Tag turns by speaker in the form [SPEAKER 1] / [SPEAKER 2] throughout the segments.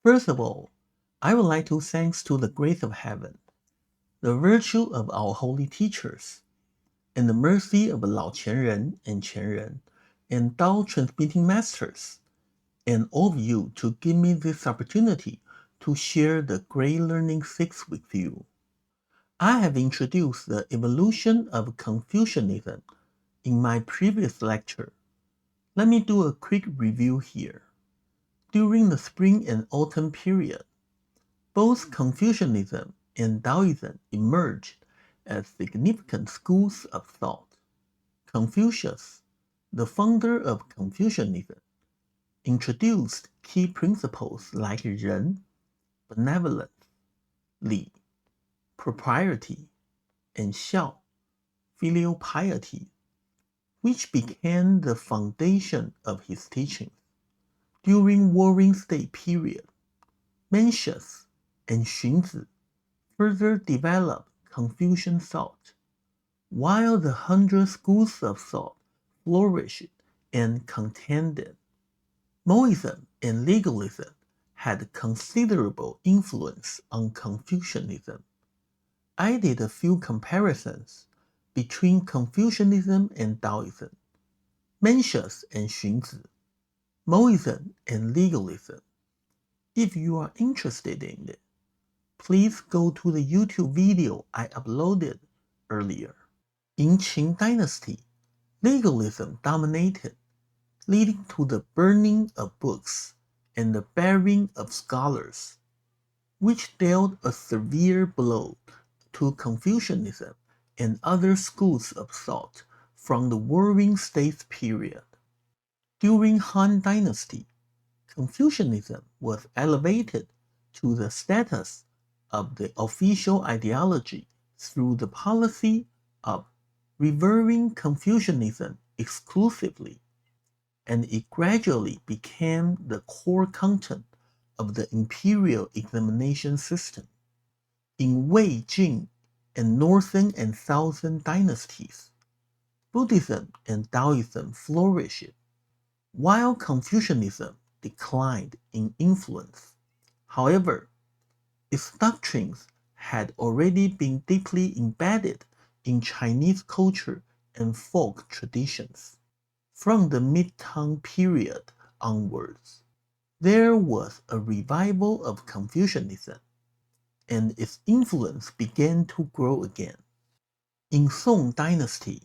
[SPEAKER 1] First of all, I would like to thanks to the grace of heaven, the virtue of our holy teachers, and the mercy of Lao Qianren and Qianren, and Tao transmitting masters, and all of you to give me this opportunity to share the Great Learning 6 with you. I have introduced the evolution of Confucianism in my previous lecture. Let me do a quick review here. During the spring and autumn period, both Confucianism and Taoism emerged as significant schools of thought. Confucius, the founder of Confucianism, introduced key principles like Ren, benevolence, Li, propriety, and Xiao, filial piety, which became the foundation of his teachings. During Warring State period, Mencius and Xunzi further developed Confucian thought, while the 100 schools of thought flourished and contended. Moism and legalism had considerable influence on Confucianism. I did a few comparisons between Confucianism and Taoism, Mencius and Xunzi, Moism and legalism. If you are interested in it, please go to the YouTube video I uploaded earlier. In Qing Dynasty, legalism dominated, leading to the burning of books and the burying of scholars, which dealt a severe blow to Confucianism and other schools of thought from the Warring States period. During Han Dynasty, Confucianism was elevated to the status of the official ideology through the policy of revering Confucianism exclusively, and it gradually became the core content of the imperial examination system. In Wei, Jing, and Northern and Southern dynasties, Buddhism and Taoism flourished, while Confucianism declined in influence. However, its doctrines had already been deeply embedded in Chinese culture and folk traditions. From the Mid-Tang period onwards, there was a revival of Confucianism, and its influence began to grow again. In Song Dynasty,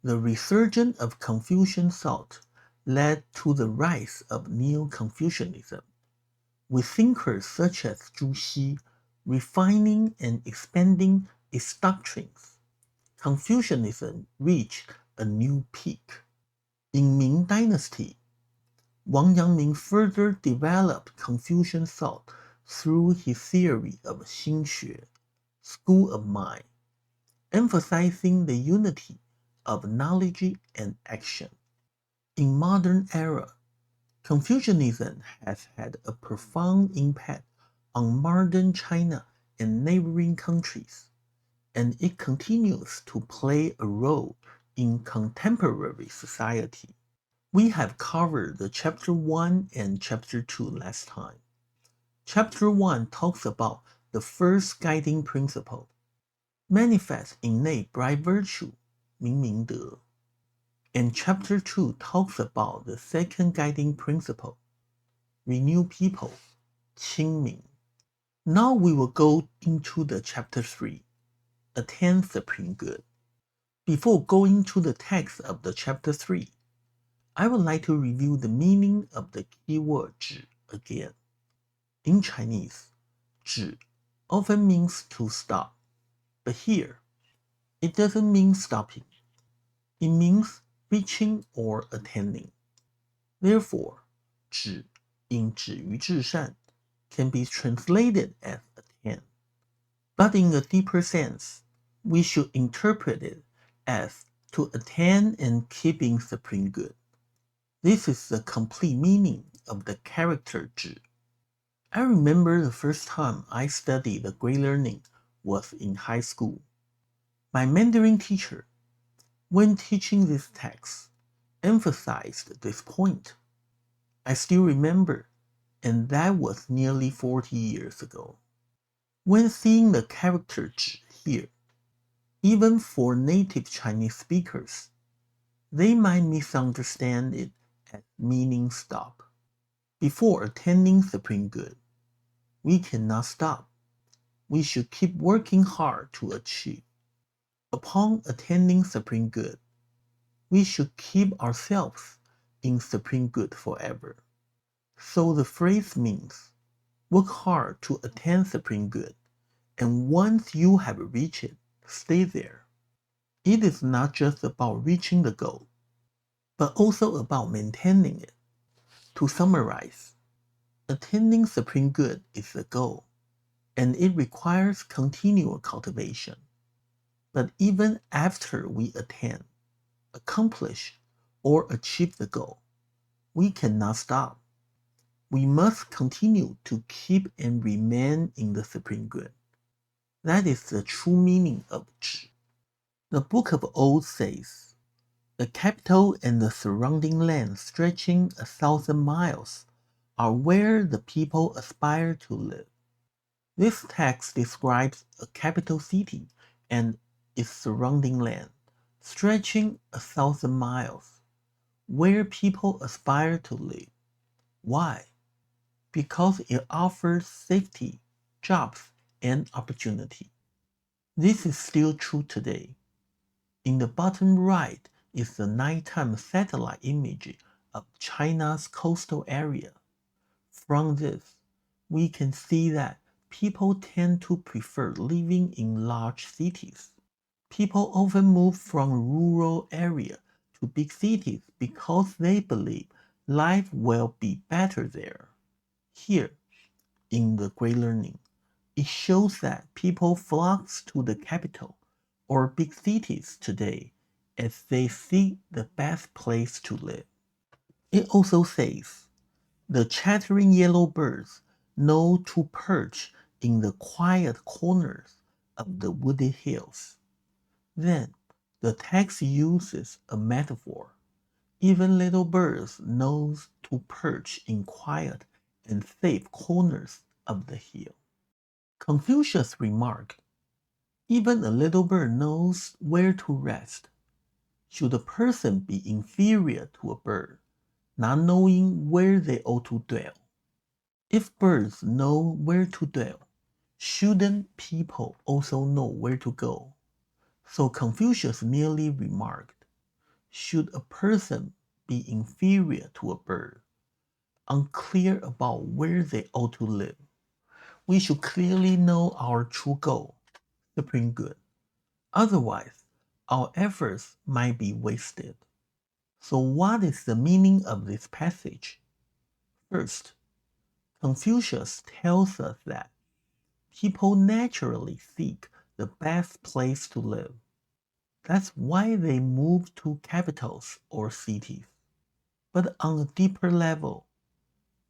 [SPEAKER 1] the resurgence of Confucian thought led to the rise of Neo-Confucianism, with thinkers such as Zhu Xi refining and expanding its doctrines. Confucianism reached a new peak. In Ming Dynasty, Wang Yangming further developed Confucian thought through his theory of Xinxue, school of mind, emphasizing the unity of knowledge and action. In modern era, Confucianism has had a profound impact on modern China and neighboring countries, and it continues to play a role in contemporary society. We have covered the Chapter 1 and Chapter 2 last time. Chapter 1 talks about the first guiding principle, manifest innate bright virtue, 明明德. And Chapter 2 talks about the second guiding principle, renew people, 清明. Now we will go into the Chapter 3, attain supreme good. Before going to the text of the Chapter 3, I would like to review the meaning of the keyword 止 again. In Chinese, 止 often means to stop, but here, it doesn't mean stopping. It means reaching or attaining. Therefore, 止 in 止于至善 can be translated as attain. But in a deeper sense, we should interpret it as to attain and keep in supreme good. This is the complete meaning of the character 止. I remember the first time I studied the Great Learning was in high school. My Mandarin teacher, when teaching this text, emphasized this point. I still remember and that was nearly 40 years ago. When seeing the character "zhi" here, even for native Chinese speakers, they might misunderstand it as meaning stop. Before attaining supreme good, we cannot stop. We should keep working hard to achieve. Upon attaining supreme good, we should keep ourselves in supreme good forever. So the phrase means, work hard to attain supreme good, and once you have reached it, stay there. It is not just about reaching the goal, but also about maintaining it. To summarize, attaining supreme good is the goal, and it requires continual cultivation. But even after we attain, accomplish, or achieve the goal, we cannot stop. We must continue to keep and remain in the supreme good. That is the true meaning of "zhi." The Book of Odes says, "The capital and the surrounding land stretching 1,000 miles are where the people aspire to live." This text describes a capital city and its surrounding land, stretching 1,000 miles, where people aspire to live. Why? Because it offers safety, jobs, and opportunity. This is still true today. In the bottom right is the nighttime satellite image of China's coastal area. From this, we can see that people tend to prefer living in large cities. People often move from rural areas to big cities because they believe life will be better there. Here, in the Great Learning, it shows that people flock to the capital or big cities today as they seek the best place to live. It also says, "The chattering yellow birds know to perch in the quiet corners of the wooded hills." Then, the text uses a metaphor. Even little birds know to perch in quiet and safe corners of the hill. Confucius remarked, "Even a little bird knows where to rest." Should a person be inferior to a bird, not knowing where they ought to dwell? If birds know where to dwell, shouldn't people also know where to go? So Confucius merely remarked, should a person be inferior to a bird, unclear about where they ought to live? We should clearly know our true goal, supreme good. Otherwise, our efforts might be wasted. So what is the meaning of this passage? First, Confucius tells us that people naturally seek the best place to live. That's why they move to capitals or cities. But on a deeper level,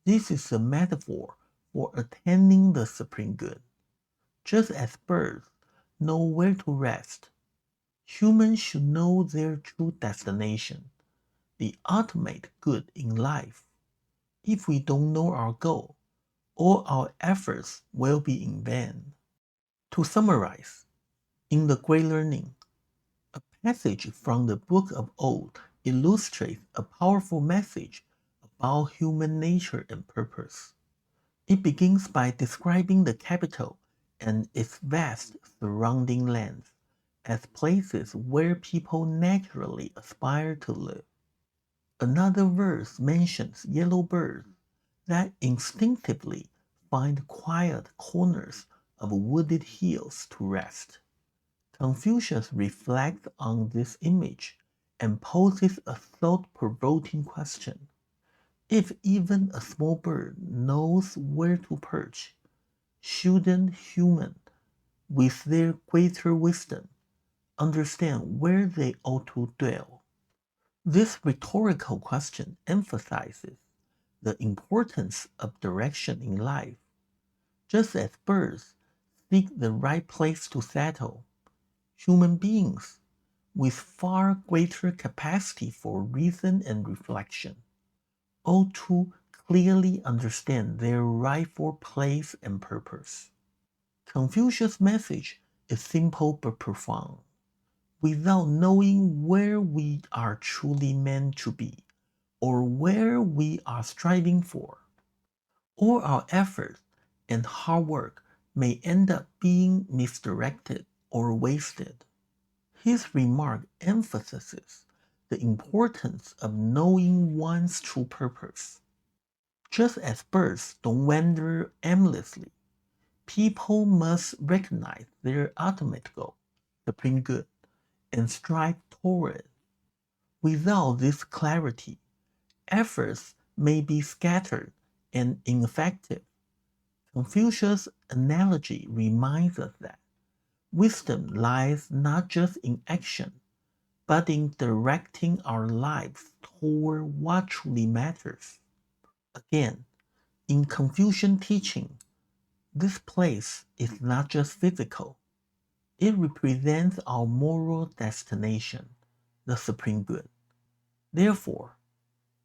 [SPEAKER 1] this is a metaphor for attaining the supreme good. Just as birds know where to rest, humans should know their true destination, the ultimate good in life. If we don't know our goal, all our efforts will be in vain. To summarize, in the Great Learning, a passage from the Book of Odes illustrates a powerful message about human nature and purpose. It begins by describing the capital and its vast surrounding lands as places where people naturally aspire to live. Another verse mentions yellow birds that instinctively find quiet corners of wooded hills to rest. Confucius reflects on this image and poses a thought-provoking question. If even a small bird knows where to perch, shouldn't humans, with their greater wisdom, understand where they ought to dwell? This rhetorical question emphasizes the importance of direction in life. Just as birds seek the right place to settle, human beings, with far greater capacity for reason and reflection, ought to clearly understand their rightful place and purpose. Confucius' message is simple but profound. Without knowing where we are truly meant to be, or where we are striving for, all our efforts and hard work may end up being misdirected or wasted. His remark emphasizes the importance of knowing one's true purpose. Just as birds don't wander aimlessly, people must recognize their ultimate goal, supreme good, and strive toward it. Without this clarity, efforts may be scattered and ineffective. Confucius' analogy reminds us that wisdom lies not just in action, but in directing our lives toward what truly matters. Again, in Confucian teaching, this place is not just physical, it represents our moral destination, the supreme good. Therefore,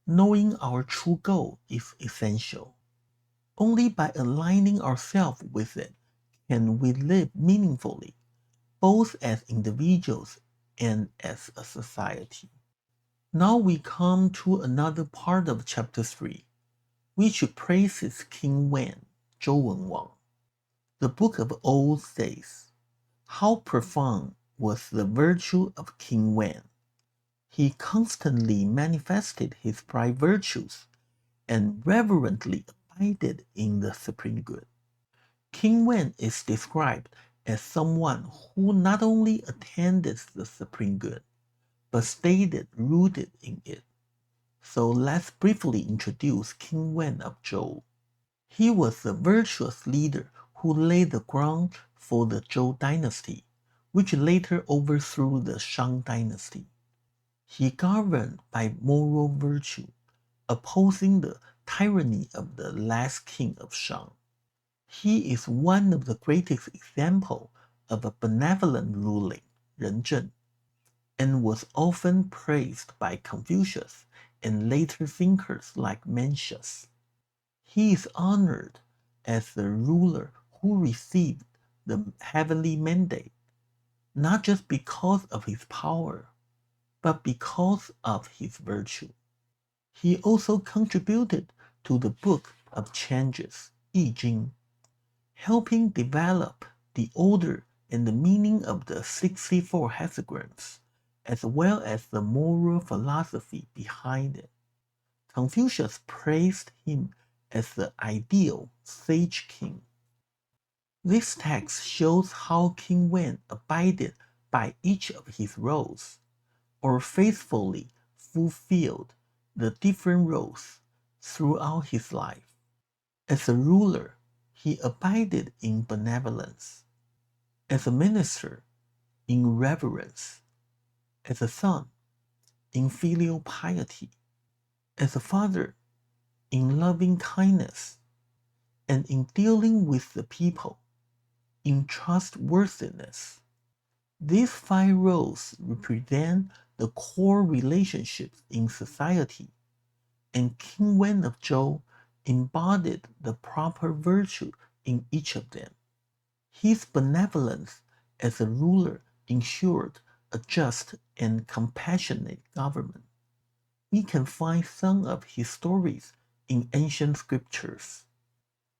[SPEAKER 1] knowing our true goal is essential. Only by aligning ourselves with it can we live meaningfully, both as individuals and as a society. Now we come to another part of chapter 3, which praises King Wen, Zhou Wenwang. The Book of Odes says, "How profound was the virtue of King Wen! He constantly manifested his bright virtues and reverently abided in the supreme good." King Wen is described as someone who not only attended the supreme good, but stayed rooted in it. So let's briefly introduce King Wen of Zhou. He was a virtuous leader who laid the ground for the Zhou dynasty, which later overthrew the Shang dynasty. He governed by moral virtue, opposing the tyranny of the last king of Shang. He is one of the greatest examples of a benevolent ruling, 仁政, and was often praised by Confucius and later thinkers like Mencius. He is honored as the ruler who received the heavenly mandate, not just because of his power, but because of his virtue. He also contributed to the Book of Changes, 易经, helping develop the order and the meaning of the 64 hexagrams, as well as the moral philosophy behind it. Confucius praised him as the ideal sage king. This text shows how King Wen abided by each of his roles, or faithfully fulfilled the different roles throughout his life. As a ruler, he abided in benevolence. As a minister, in reverence. As a son, in filial piety. As a father, in loving kindness. And in dealing with the people, in trustworthiness. These 5 roles represent the core relationships in society, and King Wen of Zhou embodied the proper virtue in each of them. His benevolence as a ruler ensured a just and compassionate government. We can find some of his stories in ancient scriptures.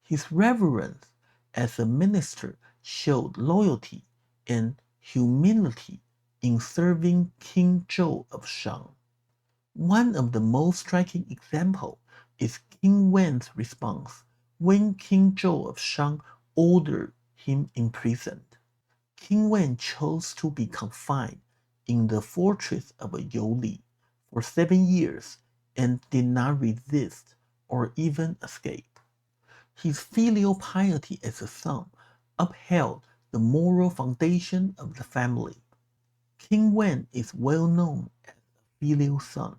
[SPEAKER 1] His reverence as a minister showed loyalty and humility in serving King Zhou of Shang. One of the most striking examples is King Wen's response when King Zhou of Shang ordered him imprisoned. King Wen chose to be confined in the fortress of Youli for 7 years and did not resist or even escape. His filial piety as a son upheld the moral foundation of the family. King Wen is well known as a filial son.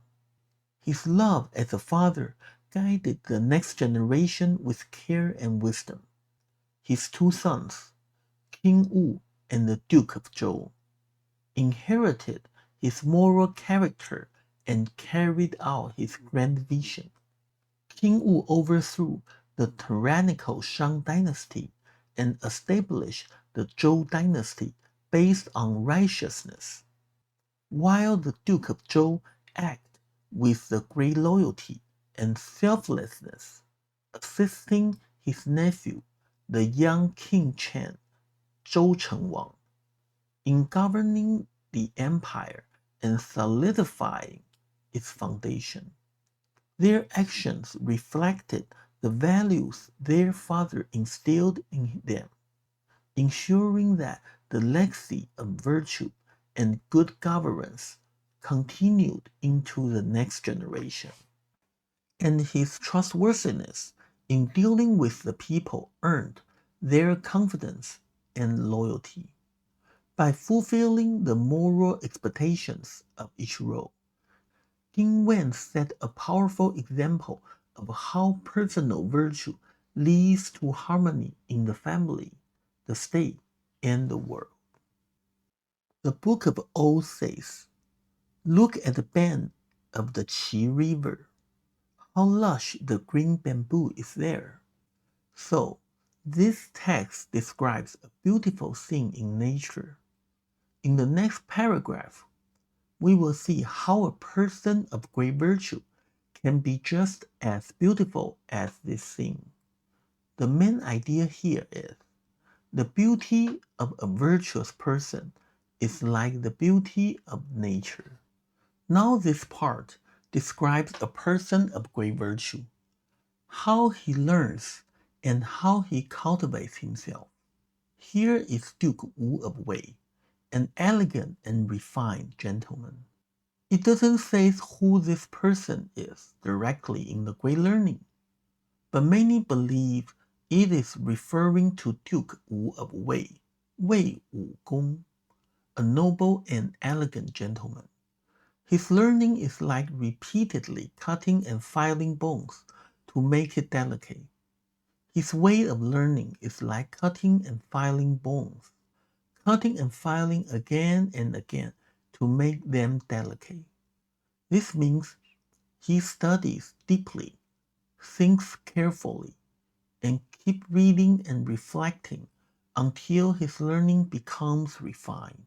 [SPEAKER 1] His love as a father guided the next generation with care and wisdom. His 2 sons, King Wu and the Duke of Zhou, inherited his moral character and carried out his grand vision. King Wu overthrew the tyrannical Shang dynasty and established the Zhou dynasty based on righteousness, while the Duke of Zhou acted with the great loyalty and selflessness, assisting his nephew, the young King Chen, Zhou Chengwang, in governing the empire and solidifying its foundation. Their actions reflected the values their father instilled in them, ensuring that the legacy of virtue and good governance continued into the next generation. And his trustworthiness in dealing with the people earned their confidence and loyalty. By fulfilling the moral expectations of each role, King Wen set a powerful example of how personal virtue leads to harmony in the family, the state, and the world. The Book of Odes says, "Look at the bend of the Qi River. How lush the green bamboo is there." So, this text describes a beautiful scene in nature. In the next paragraph, we will see how a person of great virtue can be just as beautiful as this scene. The main idea here is the beauty of a virtuous person is like the beauty of nature. Now this part describes a person of great virtue, how he learns and how he cultivates himself. Here is Duke Wu of Wei, an elegant and refined gentleman. It doesn't say who this person is directly in the Great Learning, but many believe it is referring to Duke Wu of Wei, Wei Wugong, a noble and elegant gentleman. His learning is like repeatedly cutting and filing bones to make it delicate. His way of learning is like cutting and filing bones, cutting and filing again and again to make them delicate. This means he studies deeply, thinks carefully, and keeps reading and reflecting until his learning becomes refined.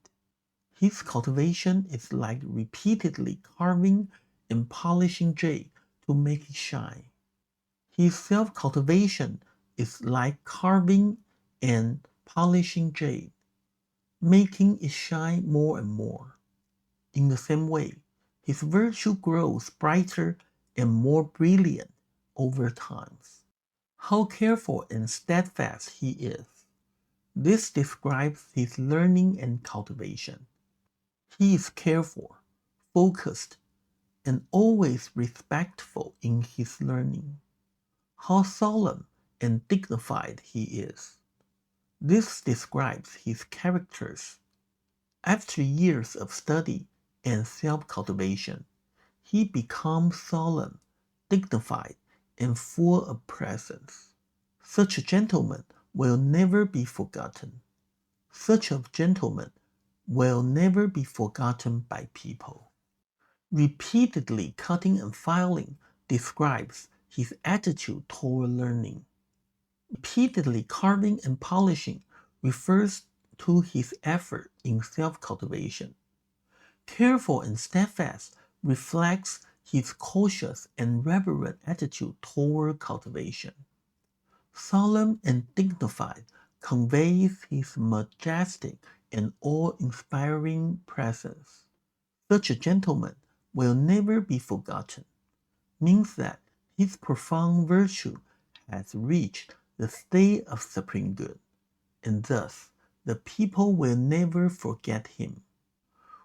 [SPEAKER 1] His cultivation is like repeatedly carving and polishing jade to make it shine. His self-cultivation is like carving and polishing jade, making it shine more and more. In the same way, his virtue grows brighter and more brilliant over time. How careful and steadfast he is. This describes his learning and cultivation. He is careful, focused, and always respectful in his learning. How solemn and dignified he is. This describes his characters. After years of study and self-cultivation, he becomes solemn, dignified, and full of presence. Such a gentleman will never be forgotten. Such a gentleman will never be forgotten by people. Repeatedly cutting and filing describes his attitude toward learning. Repeatedly carving and polishing refers to his effort in self-cultivation. Careful and steadfast reflects his cautious and reverent attitude toward cultivation. Solemn and dignified conveys his majestic and awe-inspiring presence. Such a gentleman will never be forgotten, means that his profound virtue has reached the state of supreme good, and thus the people will never forget him.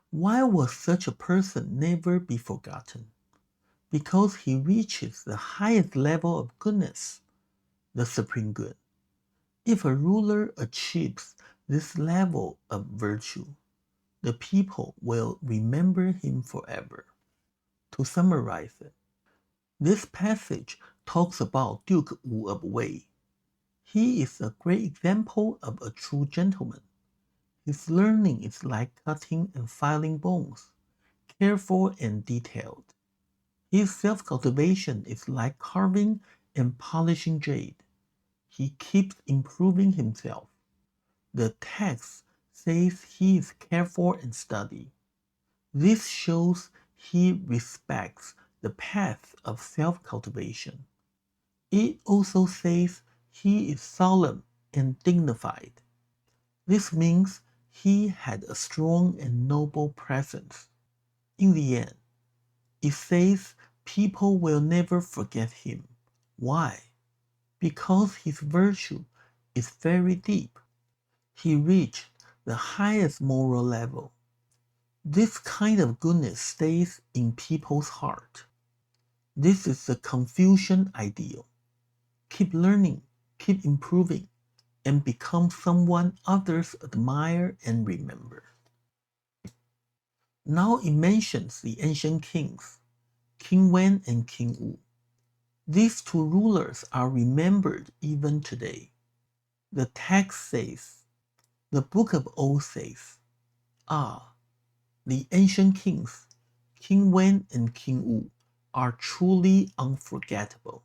[SPEAKER 1] Why will such a person never be forgotten? Because he reaches the highest level of goodness, the supreme good. If a ruler achieves this level of virtue, the people will remember him forever. To summarize it, this passage talks about Duke Wu of Wei. He is a great example of a true gentleman. His learning is like cutting and filing bones, careful and detailed. His self-cultivation is like carving and polishing jade. He keeps improving himself. The text says he is careful and steady. This shows he respects the path of self-cultivation. It also says he is solemn and dignified. This means he had a strong and noble presence. In the end, it says people will never forget him. Why? Because his virtue is very deep. He reached the highest moral level. This kind of goodness stays in people's heart. This is the Confucian ideal. Keep learning, keep improving, and become someone others admire and remember. Now it mentions the ancient kings, King Wen and King Wu. These two rulers are remembered even today. The text says, the Book of Oath says, Ah, the ancient kings, King Wen and King Wu, are truly unforgettable.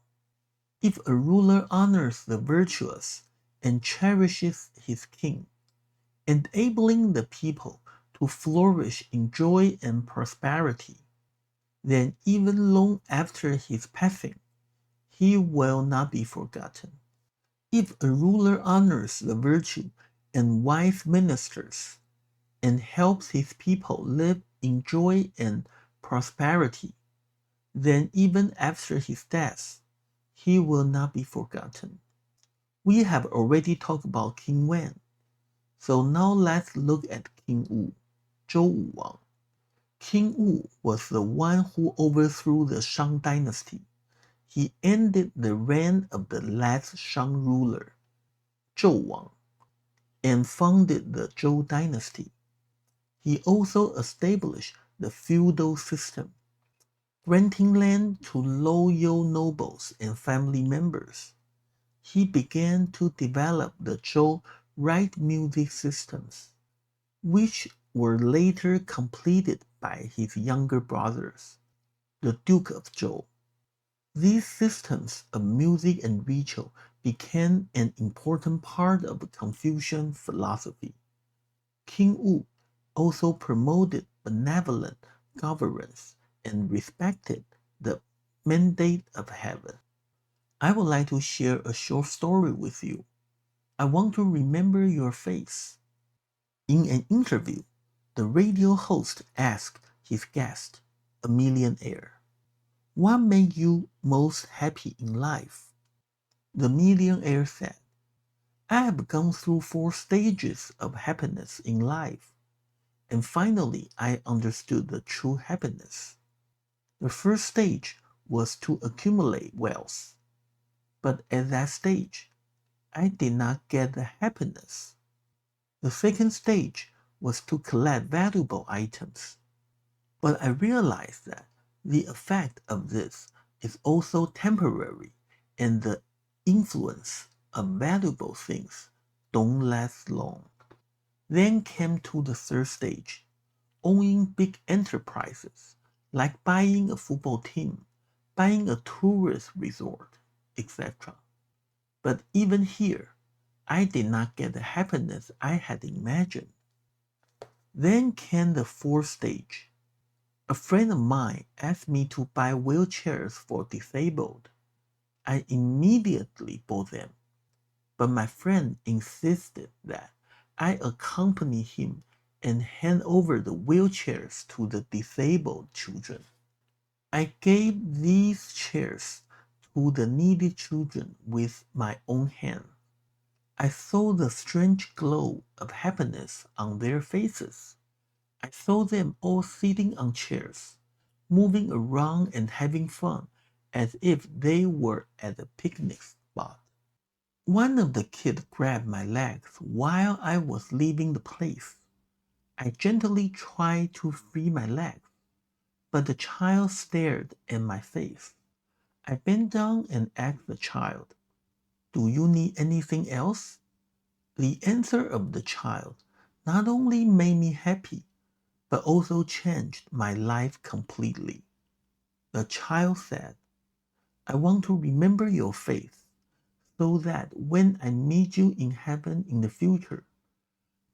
[SPEAKER 1] If a ruler honors the virtuous and cherishes his king, enabling the people to flourish in joy and prosperity, then even long after his passing, he will not be forgotten. If a ruler honors the virtue and wise ministers and helps his people live in joy and prosperity, then even after his death, he will not be forgotten. We have already talked about King Wen, so now let's look at King Wu, Zhou Wang. King Wu was the one who overthrew the Shang dynasty. He ended the reign of the last Shang ruler, Zhou Wang, and founded the Zhou dynasty. He also established the feudal system, granting land to loyal nobles and family members. He began to develop the Zhou rite music systems, which were later completed by his younger brothers, the Duke of Zhou. These systems of music and ritual became an important part of Confucian philosophy. King Wu also promoted benevolent governance and respected the mandate of heaven. I would like to share a short story with you. I want to remember your face. In an interview, the radio host asked his guest, a millionaire, what made you most happy in life? The millionaire said, I have gone through 4 stages of happiness in life, and finally I understood the true happiness. The first stage was to accumulate wealth, but at that stage, I did not get the happiness. The second stage was to collect valuable items, but I realized that the effect of this is also temporary and the influence of valuable things don't last long. Then came to the third stage, owning big enterprises like buying a football team, buying a tourist resort, etc. But even here, I did not get the happiness I had imagined. Then came the fourth stage. A friend of mine asked me to buy wheelchairs for disabled. I immediately bought them, but my friend insisted that I accompany him and hand over the wheelchairs to the disabled children. I gave these chairs to the needy children with my own hand. I saw the strange glow of happiness on their faces. I saw them all sitting on chairs, moving around and having fun as if they were at a picnic spot. One of the kids grabbed my legs while I was leaving the place. I gently tried to free my legs, but the child stared at my face. I bent down and asked the child, do you need anything else? The answer of the child not only made me happy, but also changed my life completely. The child said, I want to remember your face so that when I meet you in heaven in the future,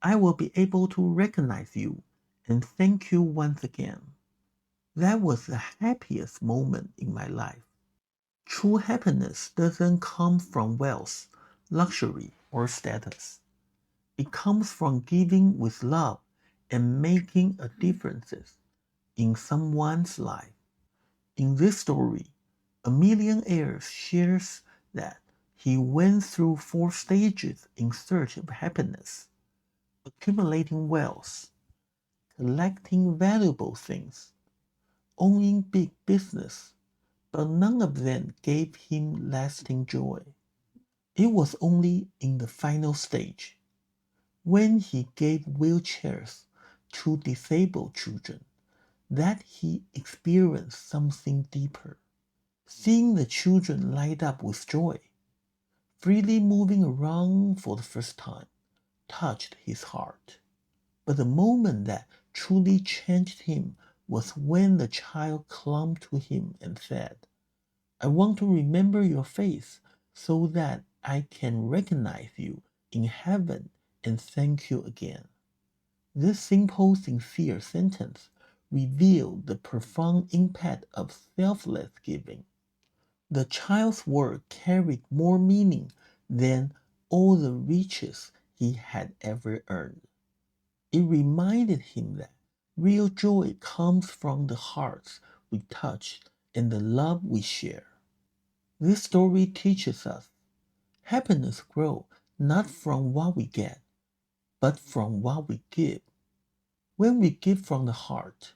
[SPEAKER 1] I will be able to recognize you and thank you once again. That was the happiest moment in my life. True happiness doesn't come from wealth, luxury, or status. It comes from giving with love and making a difference in someone's life. In this story, a millionaire shares that he went through 4 stages in search of happiness: accumulating wealth, collecting valuable things, owning big business, but none of them gave him lasting joy. It was only in the final stage, when he gave wheelchairs to disabled children, that he experienced something deeper. Seeing the children light up with joy, freely moving around for the first time, touched his heart. But the moment that truly changed him was when the child clung to him and said, I want to remember your face so that I can recognize you in heaven and thank you again. This simple, sincere sentence revealed the profound impact of selfless giving. The child's word carried more meaning than all the riches he had ever earned. It reminded him that real joy comes from the hearts we touch and the love we share. This story teaches us happiness grows not from what we get, but from what we give. When we give from the heart,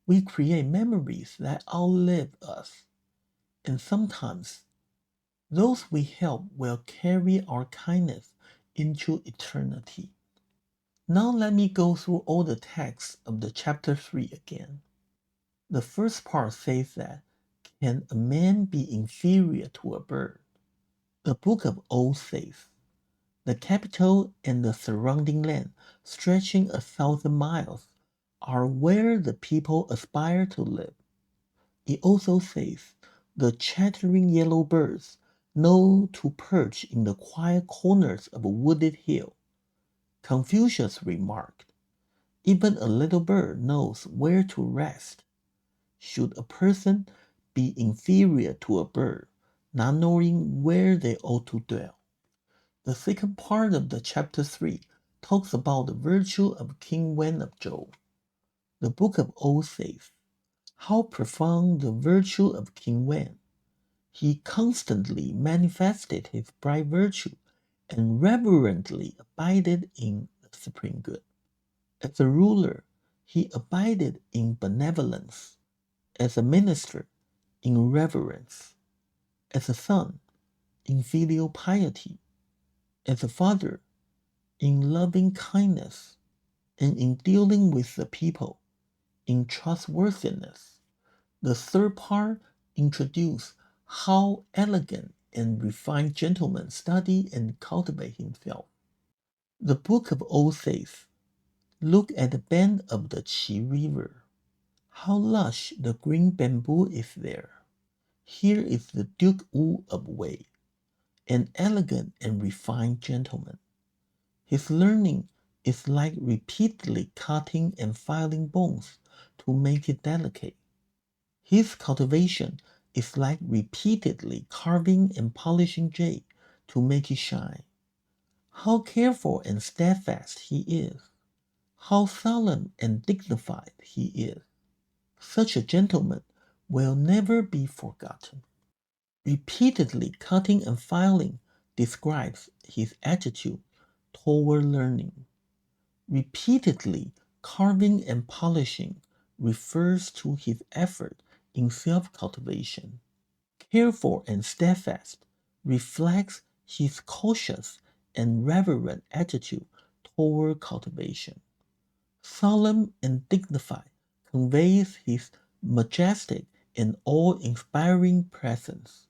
[SPEAKER 1] we create memories that outlive us, and sometimes those we help will carry our kindness into eternity. Now let me go through all the texts of the chapter 3 again. The first part says that, can a man be inferior to a bird? The book of Oath says, the capital and the surrounding land, stretching 1,000 miles, are where the people aspire to live. It also says, the chattering yellow birds know to perch in the quiet corners of a wooded hill. Confucius remarked, even a little bird knows where to rest. Should a person be inferior to a bird, not knowing where they ought to dwell? The second part of the chapter 3 talks about the virtue of King Wen of Zhou. The book of Oath says, how profound the virtue of King Wen. He constantly manifested his bright virtue and reverently abided in the supreme good. As a ruler, he abided in benevolence. As a minister, in reverence. As a son, in filial piety. As a father, in loving kindness. And in dealing with the people, in trustworthiness. The third part introduces how elegant and refined gentleman study and cultivate himself. The book of Oath says, look at the bend of the Qi River. How lush the green bamboo is there. Here is the Duke Wu of Wei, an elegant and refined gentleman. His learning is like repeatedly cutting and filing bones to make it delicate. His cultivation is like repeatedly carving and polishing jade to make it shine. How careful and steadfast he is. How solemn and dignified he is. Such a gentleman will never be forgotten. Repeatedly cutting and filing describes his attitude toward learning. Repeatedly carving and polishing refers to his effort in self-cultivation. Careful and steadfast reflects his cautious and reverent attitude toward cultivation. Solemn and dignified conveys his majestic and awe-inspiring presence.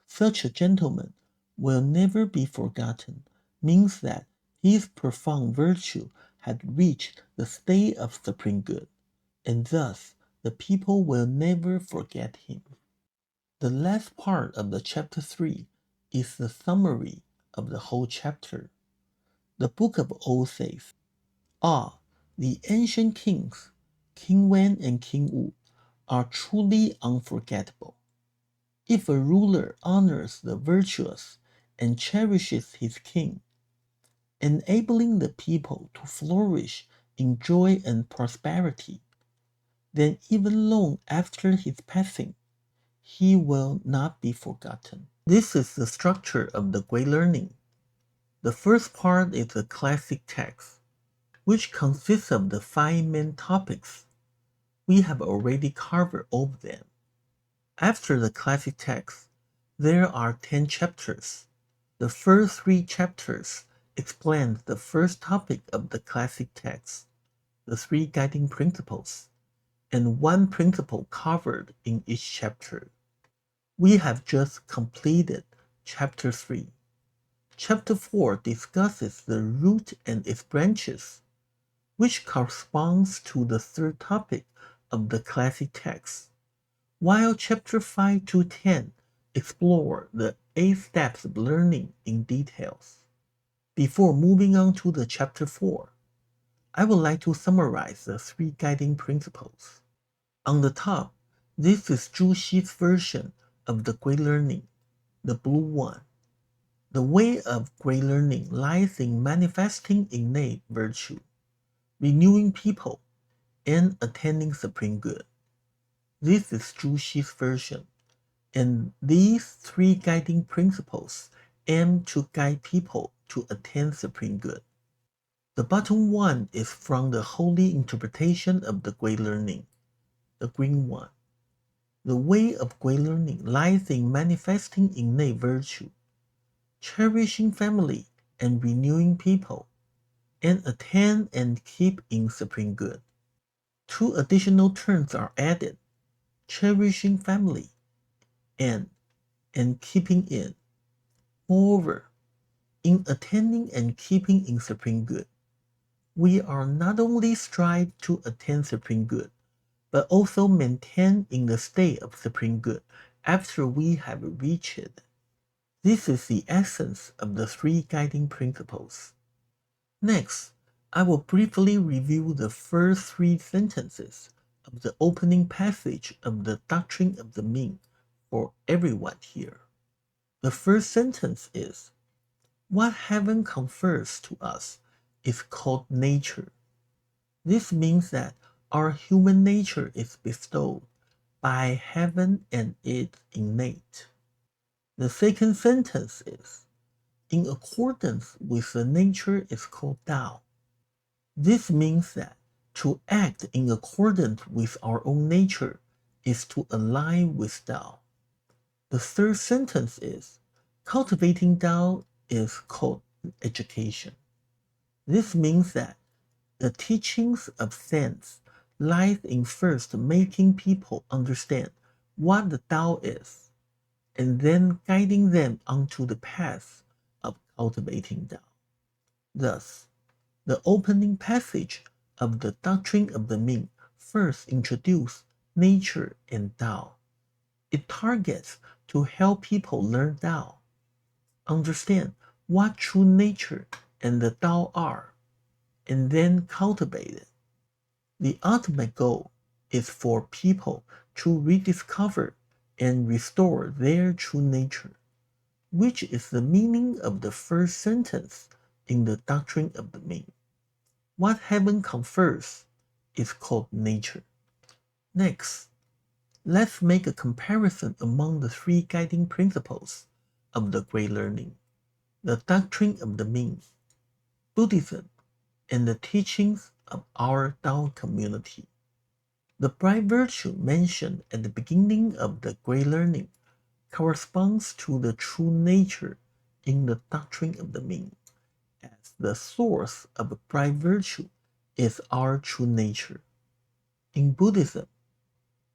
[SPEAKER 1] Such a gentleman will never be forgotten means that his profound virtue had reached the state of supreme good, and thus the people will never forget him. The last part of the chapter 3 is the summary of the whole chapter. The book of old says, the ancient kings, King Wen and King Wu, are truly unforgettable. If a ruler honors the virtuous and cherishes his king, enabling the people to flourish in joy and prosperity, then even long after his passing, he will not be forgotten. This is the structure of the Great Learning. The first part is the classic text, which consists of the 5 main topics. We have already covered all of them. After the classic text, there are 10 chapters. The first 3 chapters explain the first topic of the classic text, the 3 guiding principles, and 1 principle covered in each chapter. We have just completed chapter 3. Chapter 4 discusses the root and its branches, which corresponds to the third topic of the classic text, while chapter 5 to 10 explore the 8 steps of learning in details. Before moving on to the chapter 4, I would like to summarize the 3 guiding principles. On the top, this is Zhu Xi's version of the Great Learning, the blue one. The way of great learning lies in manifesting innate virtue, renewing people, and attaining supreme good. This is Zhu Xi's version, and these 3 guiding principles aim to guide people to attain supreme good. The bottom one is from the holy interpretation of the Great Learning, the green one. The way of great learning lies in manifesting innate virtue, cherishing family and renewing people, and attain and keep in supreme good. 2 additional terms are added, cherishing family and keeping in. Moreover, in attaining and keeping in supreme good, we are not only strive to attain supreme good, but also maintain in the state of supreme good after we have reached it. This is the essence of the 3 guiding principles. Next, I will briefly review the first 3 sentences of the opening passage of the Doctrine of the Mean for everyone here. The first sentence is, what heaven confers to us is called nature. This means that our human nature is bestowed by heaven and is innate. The second sentence is, in accordance with the nature is called Tao. This means that to act in accordance with our own nature is to align with Tao. The third sentence is, cultivating Tao is called education. This means that the teachings of sense lies in first making people understand what the Tao is, and then guiding them onto the path of cultivating Tao. Thus, the opening passage of the Doctrine of the Mean first introduces nature and Tao. It targets to help people learn Tao, understand what true nature and the Tao are, and then cultivate it. The ultimate goal is for people to rediscover and restore their true nature, which is the meaning of the first sentence in the Doctrine of the Mean. What heaven confers is called nature. Next, let's make a comparison among the 3 guiding principles of the Great Learning, the Doctrine of the Mean, Buddhism, and the teachings of our Tao community. The bright virtue mentioned at the beginning of the Great Learning corresponds to the true nature in the Doctrine of the Mean, as the source of bright virtue is our true nature. In Buddhism,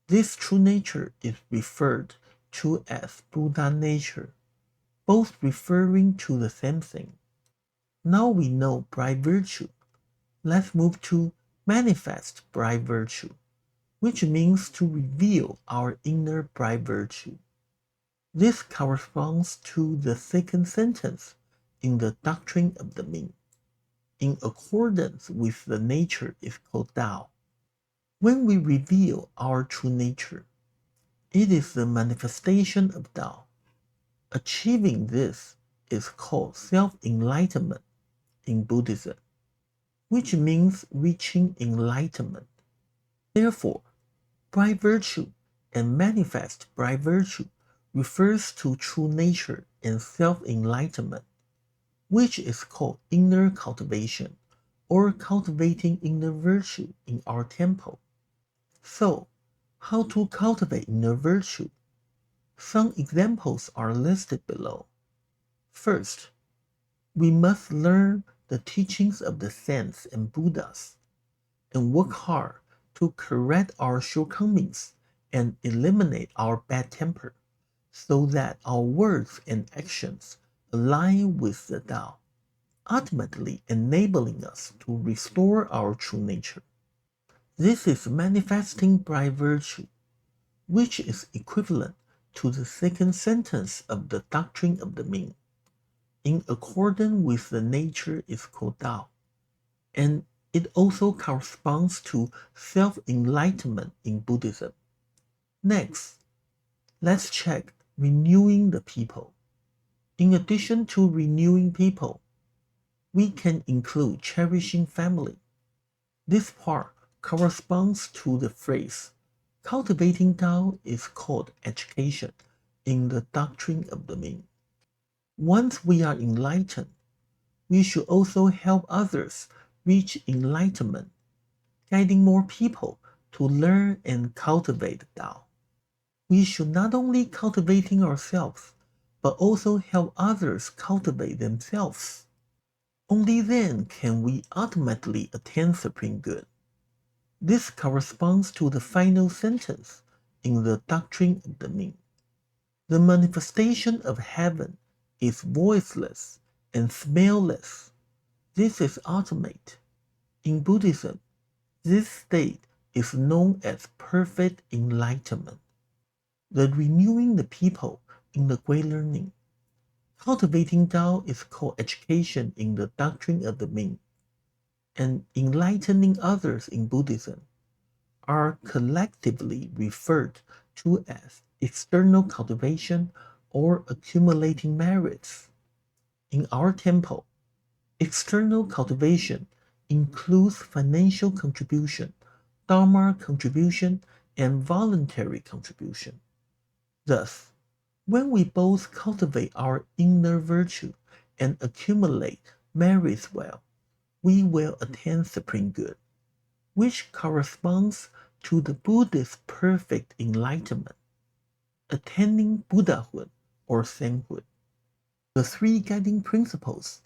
[SPEAKER 1] this true nature is referred to as Buddha nature, both referring to the same thing. Now we know bright virtue. Let's move to manifest bright virtue, which means to reveal our inner bright virtue. This corresponds to the second sentence in the doctrine of the Ming. In accordance with the nature is called Tao. When we reveal our true nature, it is the manifestation of Tao. Achieving this is called self-enlightenment in Buddhism, which means reaching enlightenment. Therefore, bright virtue and manifest bright virtue refers to true nature and self-enlightenment, which is called inner cultivation or cultivating inner virtue in our temple. So, how to cultivate inner virtue? Some examples are listed below. First, we must learn the teachings of the saints and Buddhas and work hard to correct our shortcomings and eliminate our bad temper so that our words and actions align with the Tao, ultimately enabling us to restore our true nature. This is manifesting bright virtue, which is equivalent to the second sentence of the doctrine of the Ming. In accordance with the nature is called Tao, and it also corresponds to self-enlightenment in Buddhism. Next, let's check renewing the people. In addition to renewing people, we can include cherishing family. This part corresponds to the phrase, cultivating Tao is called education in the doctrine of the Ming. Once we are enlightened, we should also help others reach enlightenment, guiding more people to learn and cultivate Tao. We should not only cultivating ourselves, but also help others cultivate themselves. Only then can we ultimately attain supreme good. This corresponds to the final sentence in the doctrine of the Ming. The manifestation of heaven is voiceless and smellless. This is ultimate. In Buddhism, this state is known as perfect enlightenment. The renewing the people in the Great Learning. Cultivating Tao is called education in the doctrine of the Ming, and enlightening others in Buddhism are collectively referred to as external cultivation or accumulating merits. In our temple, external cultivation includes financial contribution, dharma contribution, and voluntary contribution. Thus, when we both cultivate our inner virtue and accumulate merits well, we will attain supreme good, which corresponds to the Buddhist perfect enlightenment, attaining Buddhahood or sainthood. The three guiding principles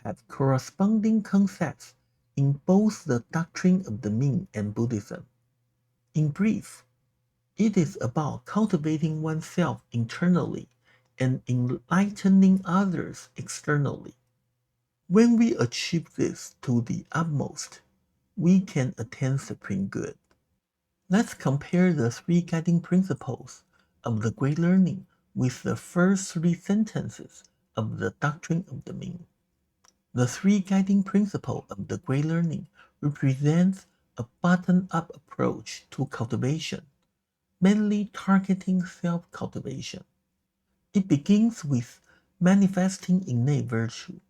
[SPEAKER 1] have corresponding concepts in both the doctrine of the Ming and Buddhism. In brief, it is about cultivating oneself internally and enlightening others externally. When we achieve this to the utmost, we can attain supreme good. Let's compare the three guiding principles of the Great Learning with the first three sentences of the doctrine of the Ming. The three guiding principles of the Great Learning represents a bottom-up approach to cultivation, mainly targeting self-cultivation. It begins with manifesting innate virtue,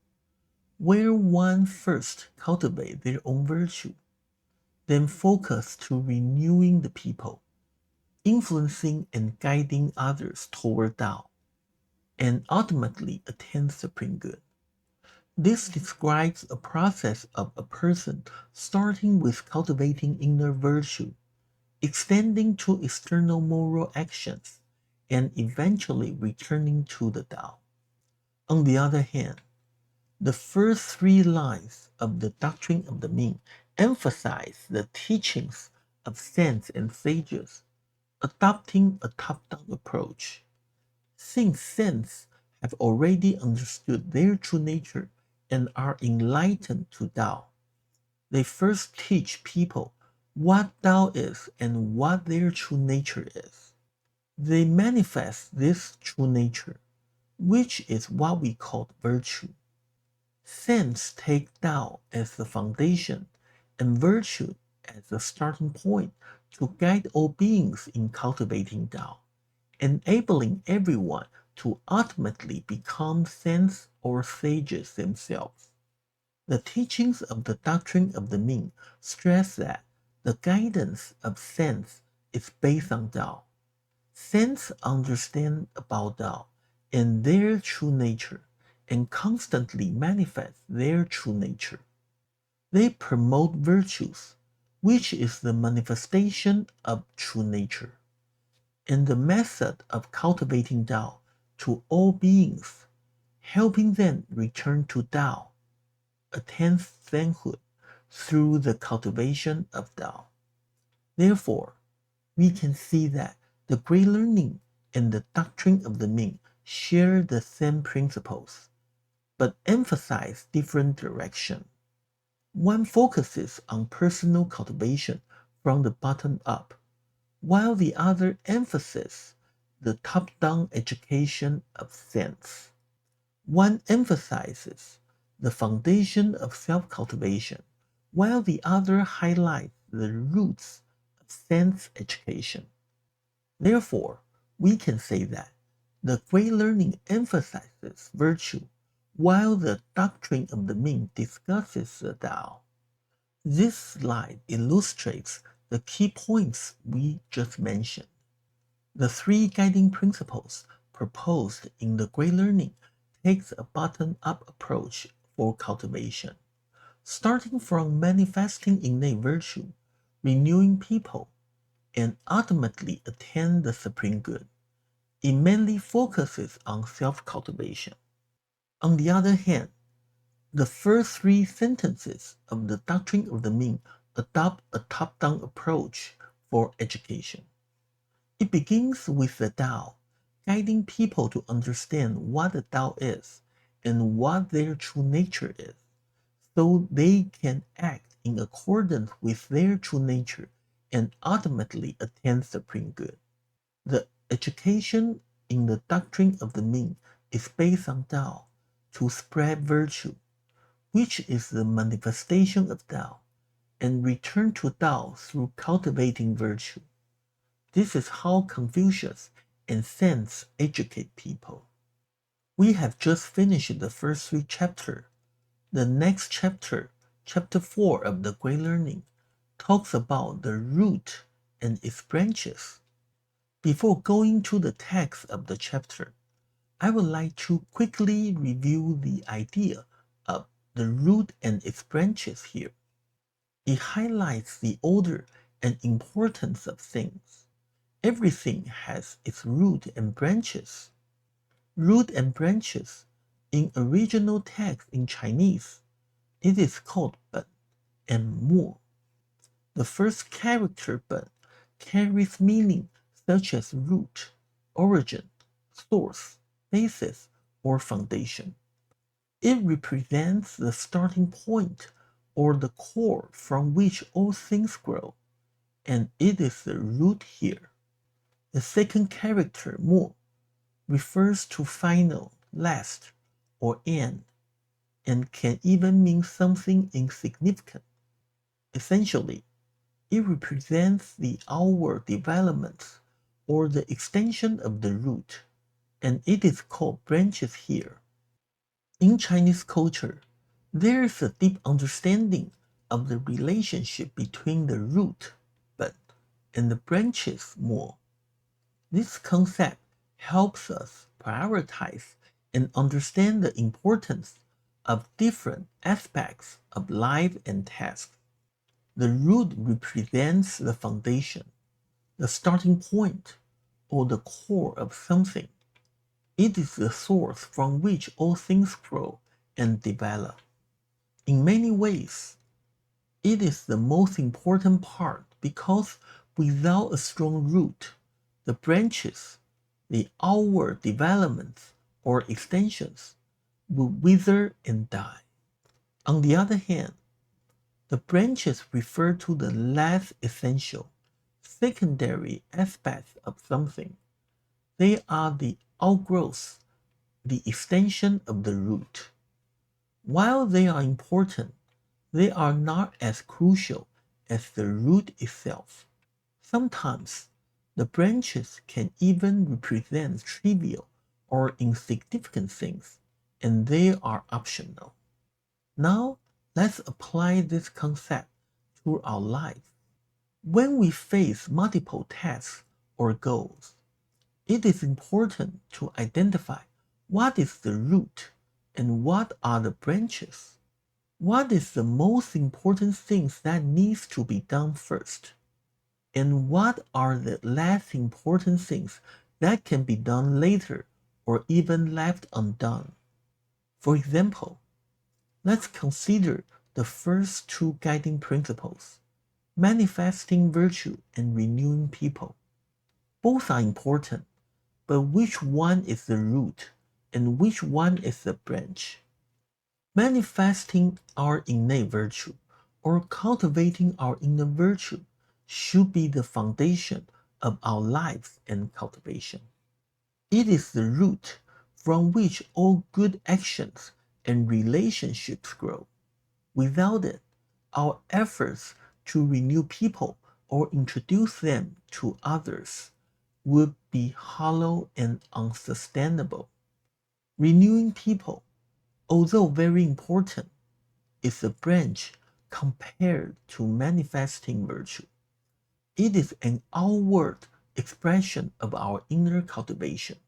[SPEAKER 1] where one first cultivates their own virtue, then focus to renewing the people, influencing and guiding others toward Tao, and ultimately attain supreme good. This describes a process of a person starting with cultivating inner virtue, extending to external moral actions, and eventually returning to the Tao. On the other hand, the first three lines of the doctrine of the Ming emphasize the teachings of saints and sages, adopting a top-down approach. Since saints have already understood their true nature and are enlightened to Tao, they first teach people what Tao is and what their true nature is. They manifest this true nature, which is what we call virtue. Sense take Tao as the foundation and virtue as the starting point to guide all beings in cultivating Tao, enabling everyone to ultimately become sense or sages themselves. The teachings of the doctrine of the Ming stress that the guidance of sense is based on Tao. Sense understand about Tao and their true nature and constantly manifest their true nature. They promote virtues, which is the manifestation of true nature, and the method of cultivating Tao to all beings, helping them return to Tao, attain Zenhood through the cultivation of Tao. Therefore, we can see that the Great Learning and the doctrine of the Ming share the same principles, but emphasize different directions. One focuses on personal cultivation from the bottom up, while the other emphasizes the top-down education of sense. One emphasizes the foundation of self-cultivation, while the other highlights the roots of sense education. Therefore, we can say that the Great Learning emphasizes virtue, while the doctrine of the Ming discusses the Tao. This slide illustrates the key points we just mentioned. The three guiding principles proposed in the Great Learning takes a bottom-up approach for cultivation, starting from manifesting innate virtue, renewing people, and ultimately attain the supreme good. It mainly focuses on self-cultivation. On the other hand, the first three sentences of the doctrine of the Ming adopt a top-down approach for education. It begins with the Tao, guiding people to understand what the Tao is and what their true nature is, so they can act in accordance with their true nature and ultimately attain supreme good. The education in the doctrine of the Ming is based on Tao to spread virtue, which is the manifestation of Tao, and return to Tao through cultivating virtue. This is how Confucius and Sense educate people. We have just finished the first three chapters. The next chapter, chapter 4 of the Great Learning, talks about the root and its branches. Before going to the text of the chapter, I would like to quickly review the idea of the root and its branches here. It highlights the order and importance of things. Everything has its root and branches. Root and branches, in original text in Chinese, it is called "本" and "mo." The first character "本" carries meaning such as root, origin, source, basis, or foundation. It represents the starting point or the core from which all things grow, and it is the root here. The second character "mo" refers to final, last, or end, and can even mean something insignificant. Essentially, it represents the outward development or the extension of the root, and it is called branches here. In Chinese culture, there is a deep understanding of the relationship between the root, 本, and the branches, 末. This concept helps us prioritize and understand the importance of different aspects of life and tasks. The root represents the foundation, the starting point, or the core of something. It is the source from which all things grow and develop. In many ways, it is the most important part because without a strong root, the branches, the outward developments or extensions, will wither and die. On the other hand, The branches refer to the less essential, secondary aspects of something. They are the outgrowths, the extension of the root. While they are important, they are not as crucial as the root itself. Sometimes the branches can even represent trivial or insignificant things, and they are optional. Now, let's apply this concept to our life. When we face multiple tasks or goals, it is important to identify what is the root and what are the branches. What is the most important things that needs to be done first? And what are the less important things that can be done later or even left undone? For example, let's consider the first two guiding principles, manifesting virtue and renewing people. Both are important, but which one is the root and which one is the branch? Manifesting our innate virtue or cultivating our inner virtue should be the foundation of our lives and cultivation. It is the root from which all good actions and relationships grow. Without it, our efforts to renew people or introduce them to others would be hollow and unsustainable. Renewing people, although very important, is a branch compared to manifesting virtue. It is an outward expression of our inner cultivation.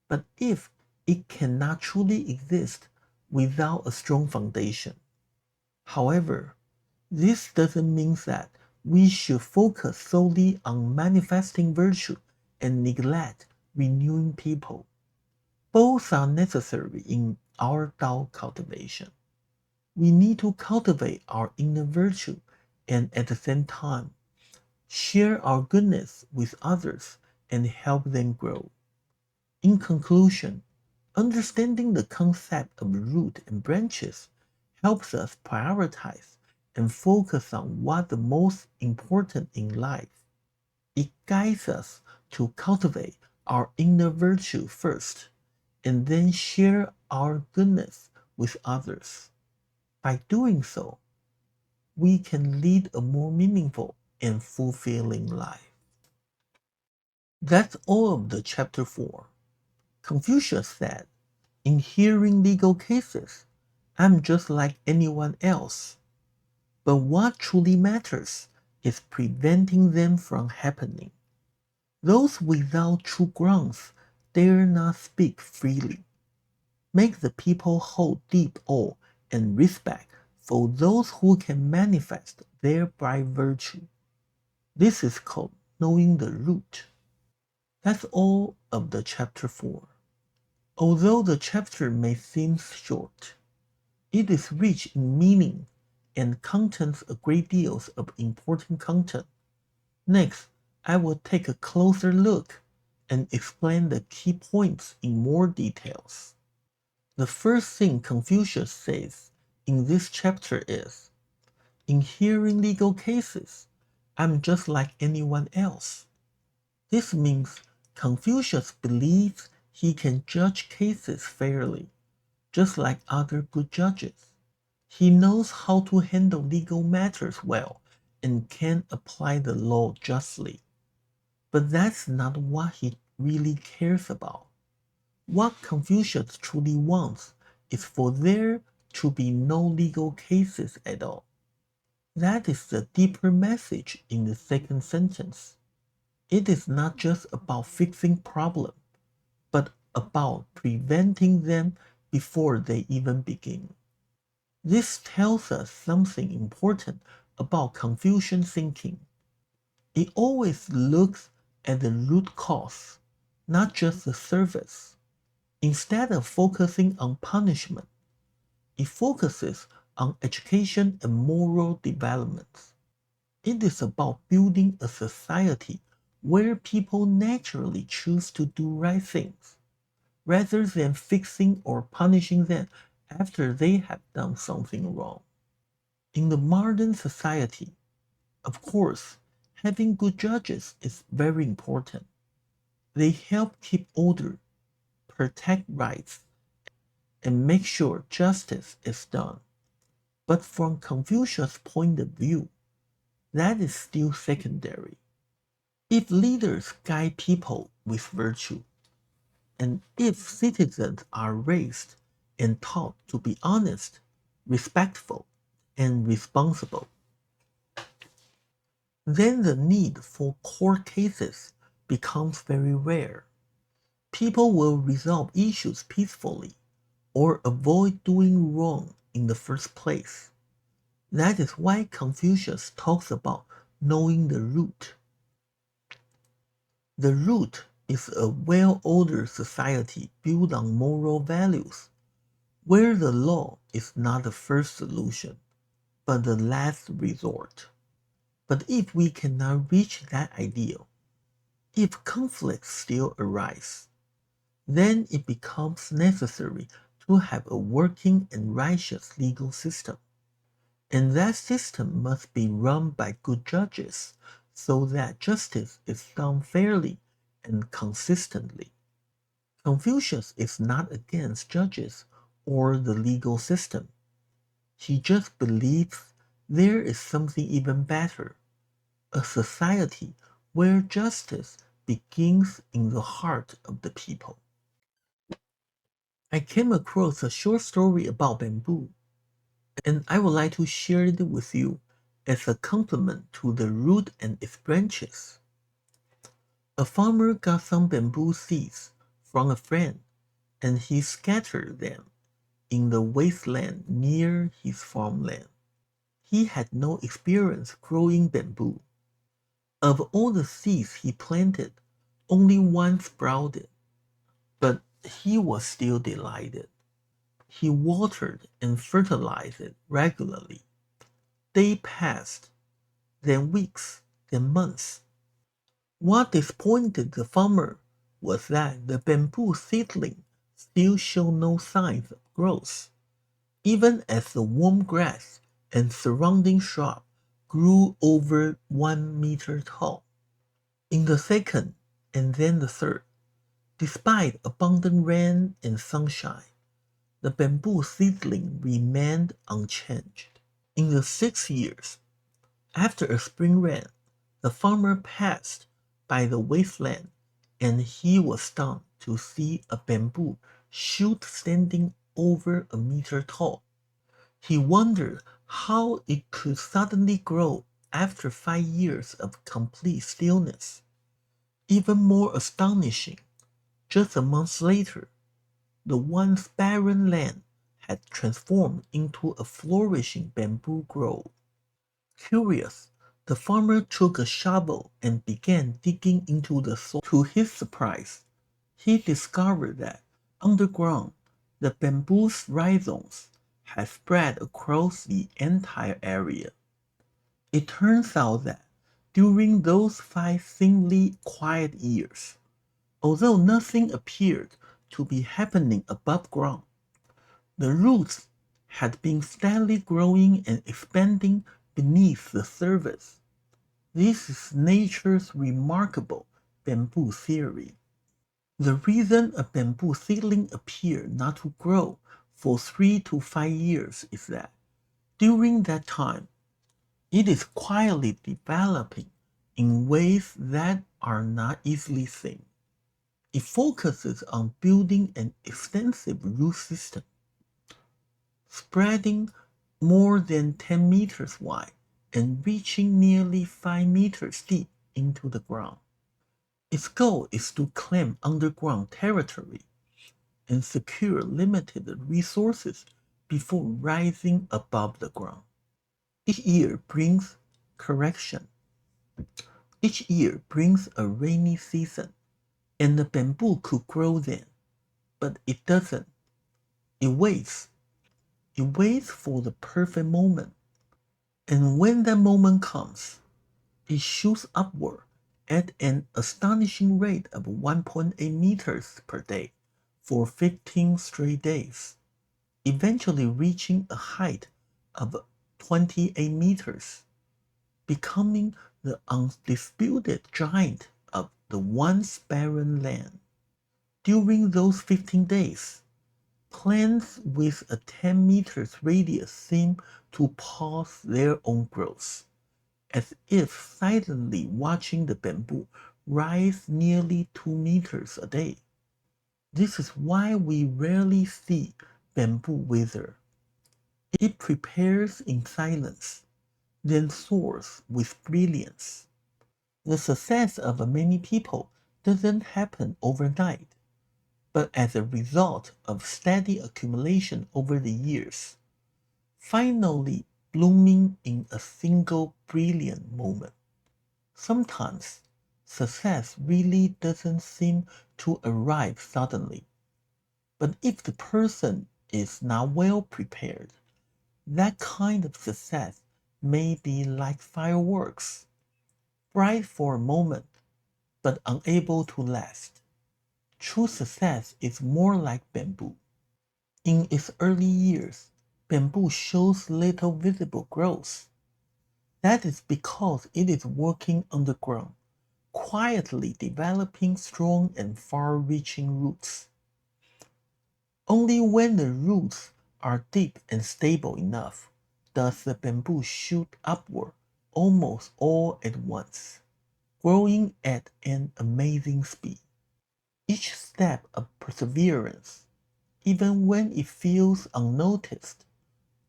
[SPEAKER 1] But if it cannot truly exist without a strong foundation, however, this doesn't mean that we should focus solely on manifesting virtue and neglect renewing people. Both are necessary in our Tao cultivation. We need to cultivate our inner virtue and at the same time share our goodness with others and help them grow. In conclusion, understanding the concept of root and branches helps us prioritize and focus on what the most important in life. It guides us to cultivate our inner virtue first and then share our goodness with others. By doing so, we can lead a more meaningful and fulfilling life. That's all of the chapter 4. Confucius said, in hearing legal cases, I'm just like anyone else. But what truly matters is preventing them from happening. Those without true grounds dare not speak freely. Make the people hold deep awe and respect for those who can manifest their bright virtue. This is called knowing the root. That's all of the chapter 4. Although the chapter may seem short, it is rich in meaning and contains a great deal of important content. Next, I will take a closer look and explain the key points in more details. The first thing Confucius says in this chapter is, in hearing legal cases, I'm just like anyone else. This means Confucius believes he can judge cases fairly, just like other good judges. He knows how to handle legal matters well and can apply the law justly. But that's not what he really cares about. What Confucius truly wants is for there to be no legal cases at all. That is the deeper message in the second sentence. It is not just about fixing problems, but about preventing them before they even begin. This tells us something important about Confucian thinking. It always looks at the root cause, not just the surface. Instead of focusing on punishment, it focuses on education and moral development. It is about building a society where people naturally choose to do right things, rather than fixing or punishing them after they have done something wrong. In the modern society, of course, having good judges is very important. They help keep order, protect rights, and make sure justice is done. But from Confucius' point of view, that is still secondary. If leaders guide people with virtue, and if citizens are raised and taught to be honest, respectful, and responsible, then the need for court cases becomes very rare. People will resolve issues peacefully or avoid doing wrong in the first place. That is why Confucius talks about knowing the root. The root is a well-ordered society built on moral values, where the law is not the first solution, but the last resort. But if we cannot reach that ideal, if conflicts still arise, then it becomes necessary to have a working and righteous legal system. And that system must be run by good judges so that justice is done fairly and consistently. Confucius is not against judges or the legal system. He just believes there is something even better, a society where justice begins in the heart of the people. I came across a short story about bamboo, and I would like to share it with you as a complement to the root and its branches. A farmer got some bamboo seeds from a friend, and he scattered them in the wasteland near his farmland. He had no experience growing bamboo. Of all the seeds he planted, only one sprouted, but he was still delighted. He watered and fertilized it regularly. Days passed, then weeks, then months. What disappointed the farmer was that the bamboo seedling still showed no signs of growth, even as the warm grass and surrounding shrub grew over 1 meter tall. In the second and then the third, despite abundant rain and sunshine, the bamboo seedling remained unchanged. In the 6 years, after a spring rain, the farmer passed by the wasteland, and he was stunned to see a bamboo shoot standing over 1 meter tall. He wondered how it could suddenly grow after 5 years of complete stillness. Even more astonishing, just a month later, the once barren land had transformed into a flourishing bamboo grove. Curious, the farmer took a shovel and began digging into the soil. To his surprise, he discovered that underground, the bamboo's rhizomes had spread across the entire area. It turns out that during those 5 seemingly quiet years, although nothing appeared to be happening above ground, the roots had been steadily growing and expanding beneath the surface. This is nature's remarkable bamboo theory. The reason a bamboo seedling appears not to grow for 3 to 5 years is that during that time, it is quietly developing in ways that are not easily seen. It focuses on building an extensive root system, spreading more than 10 meters wide and reaching nearly 5 meters deep into the ground. Its goal is to claim underground territory and secure limited resources before rising above the ground. Each year brings correction. Each year brings a rainy season, and the bamboo could grow then, but it doesn't. It waits. It waits for the perfect moment. And when that moment comes, it shoots upward at an astonishing rate of 1.8 meters per day for 15 straight days, eventually reaching a height of 28 meters, becoming the undisputed giant of the once barren land. During those 15 days, plants with a 10 meters radius seem to pause their own growth, as if silently watching the bamboo rise nearly 2 meters a day. This is why we rarely see bamboo wither. It prepares in silence, then soars with brilliance. The success of many people doesn't happen overnight, but as a result of steady accumulation over the years, finally blooming in a single brilliant moment. Sometimes success really doesn't seem to arrive suddenly, but if the person is not well prepared, that kind of success may be like fireworks, bright for a moment, but unable to last. True success is more like bamboo. In its early years, bamboo shows little visible growth. That is because it is working underground, quietly developing strong and far-reaching roots. Only when the roots are deep and stable enough does the bamboo shoot upward almost all at once, growing at an amazing speed. Each step of perseverance, even when it feels unnoticed,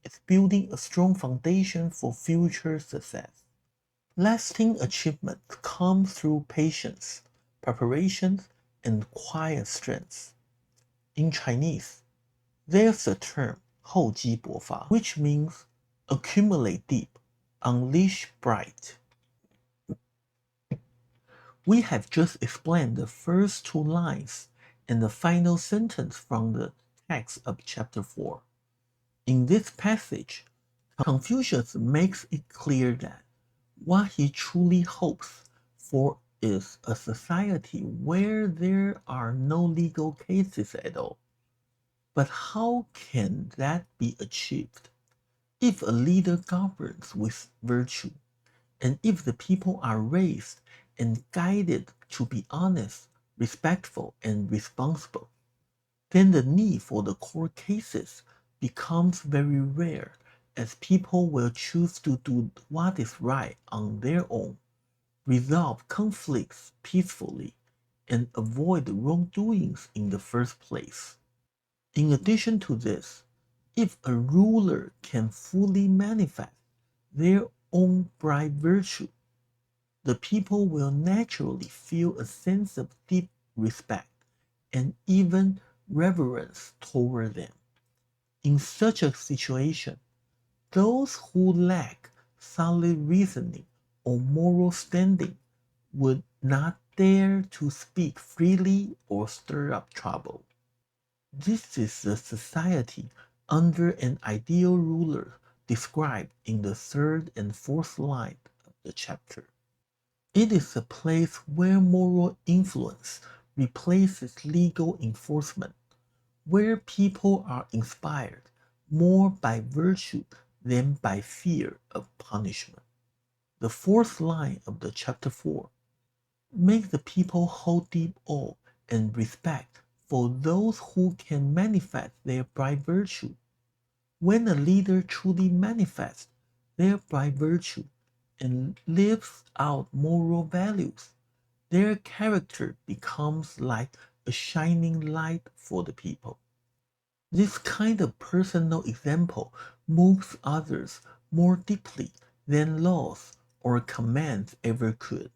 [SPEAKER 1] is building a strong foundation for future success. Lasting achievement comes through patience, preparation, and quiet strength. In Chinese, there's a term 厚积薄发, which means accumulate deep, unleash bright. We have just explained the first two lines and the final sentence from the text of chapter 4. In this passage, Confucius makes it clear that what he truly hopes for is a society where there are no legal cases at all. But how can that be achieved? If a leader governs with virtue, and if the people are raised and guided to be honest, respectful, and responsible, then the need for the court cases becomes very rare, as people will choose to do what is right on their own, resolve conflicts peacefully, and avoid wrongdoings in the first place. In addition to this, if a ruler can fully manifest their own bright virtue, the people will naturally feel a sense of deep respect and even reverence toward them. In such a situation, those who lack solid reasoning or moral standing would not dare to speak freely or stir up trouble. This is the society under an ideal ruler described in the third and fourth line of the chapter. It is a place where moral influence replaces legal enforcement, where people are inspired more by virtue than by fear of punishment. The fourth line of the chapter 4 makes the people hold deep awe and respect for those who can manifest their bright virtue. When a leader truly manifests their bright virtue and lives out moral values, their character becomes like a shining light for the people. This kind of personal example moves others more deeply than laws or commands ever could.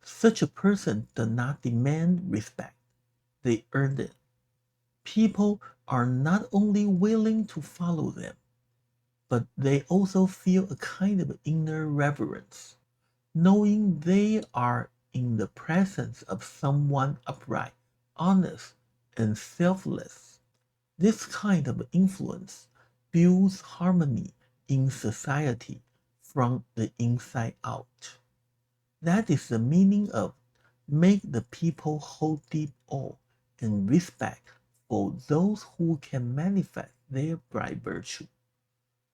[SPEAKER 1] Such a person does not demand respect, they earn it. People are not only willing to follow them, but they also feel a kind of inner reverence, knowing they are in the presence of someone upright, honest, and selfless. This kind of influence builds harmony in society from the inside out. That is the meaning of make the people hold deep awe and respect for those who can manifest their bright virtue.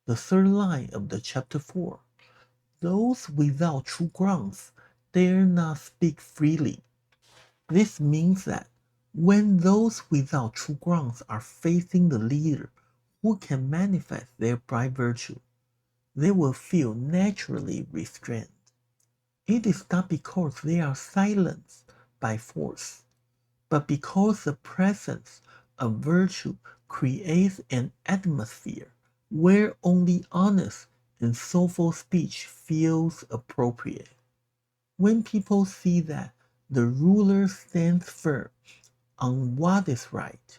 [SPEAKER 1] The third line of the chapter 4. Those without true grounds dare not speak freely. This means that when those without true grounds are facing the leader who can manifest their bright virtue, they will feel naturally restrained. It is not because they are silenced by force, but because the presence of virtue creates an atmosphere where only honest and soulful speech feels appropriate. When people see that the ruler stands firm on what is right,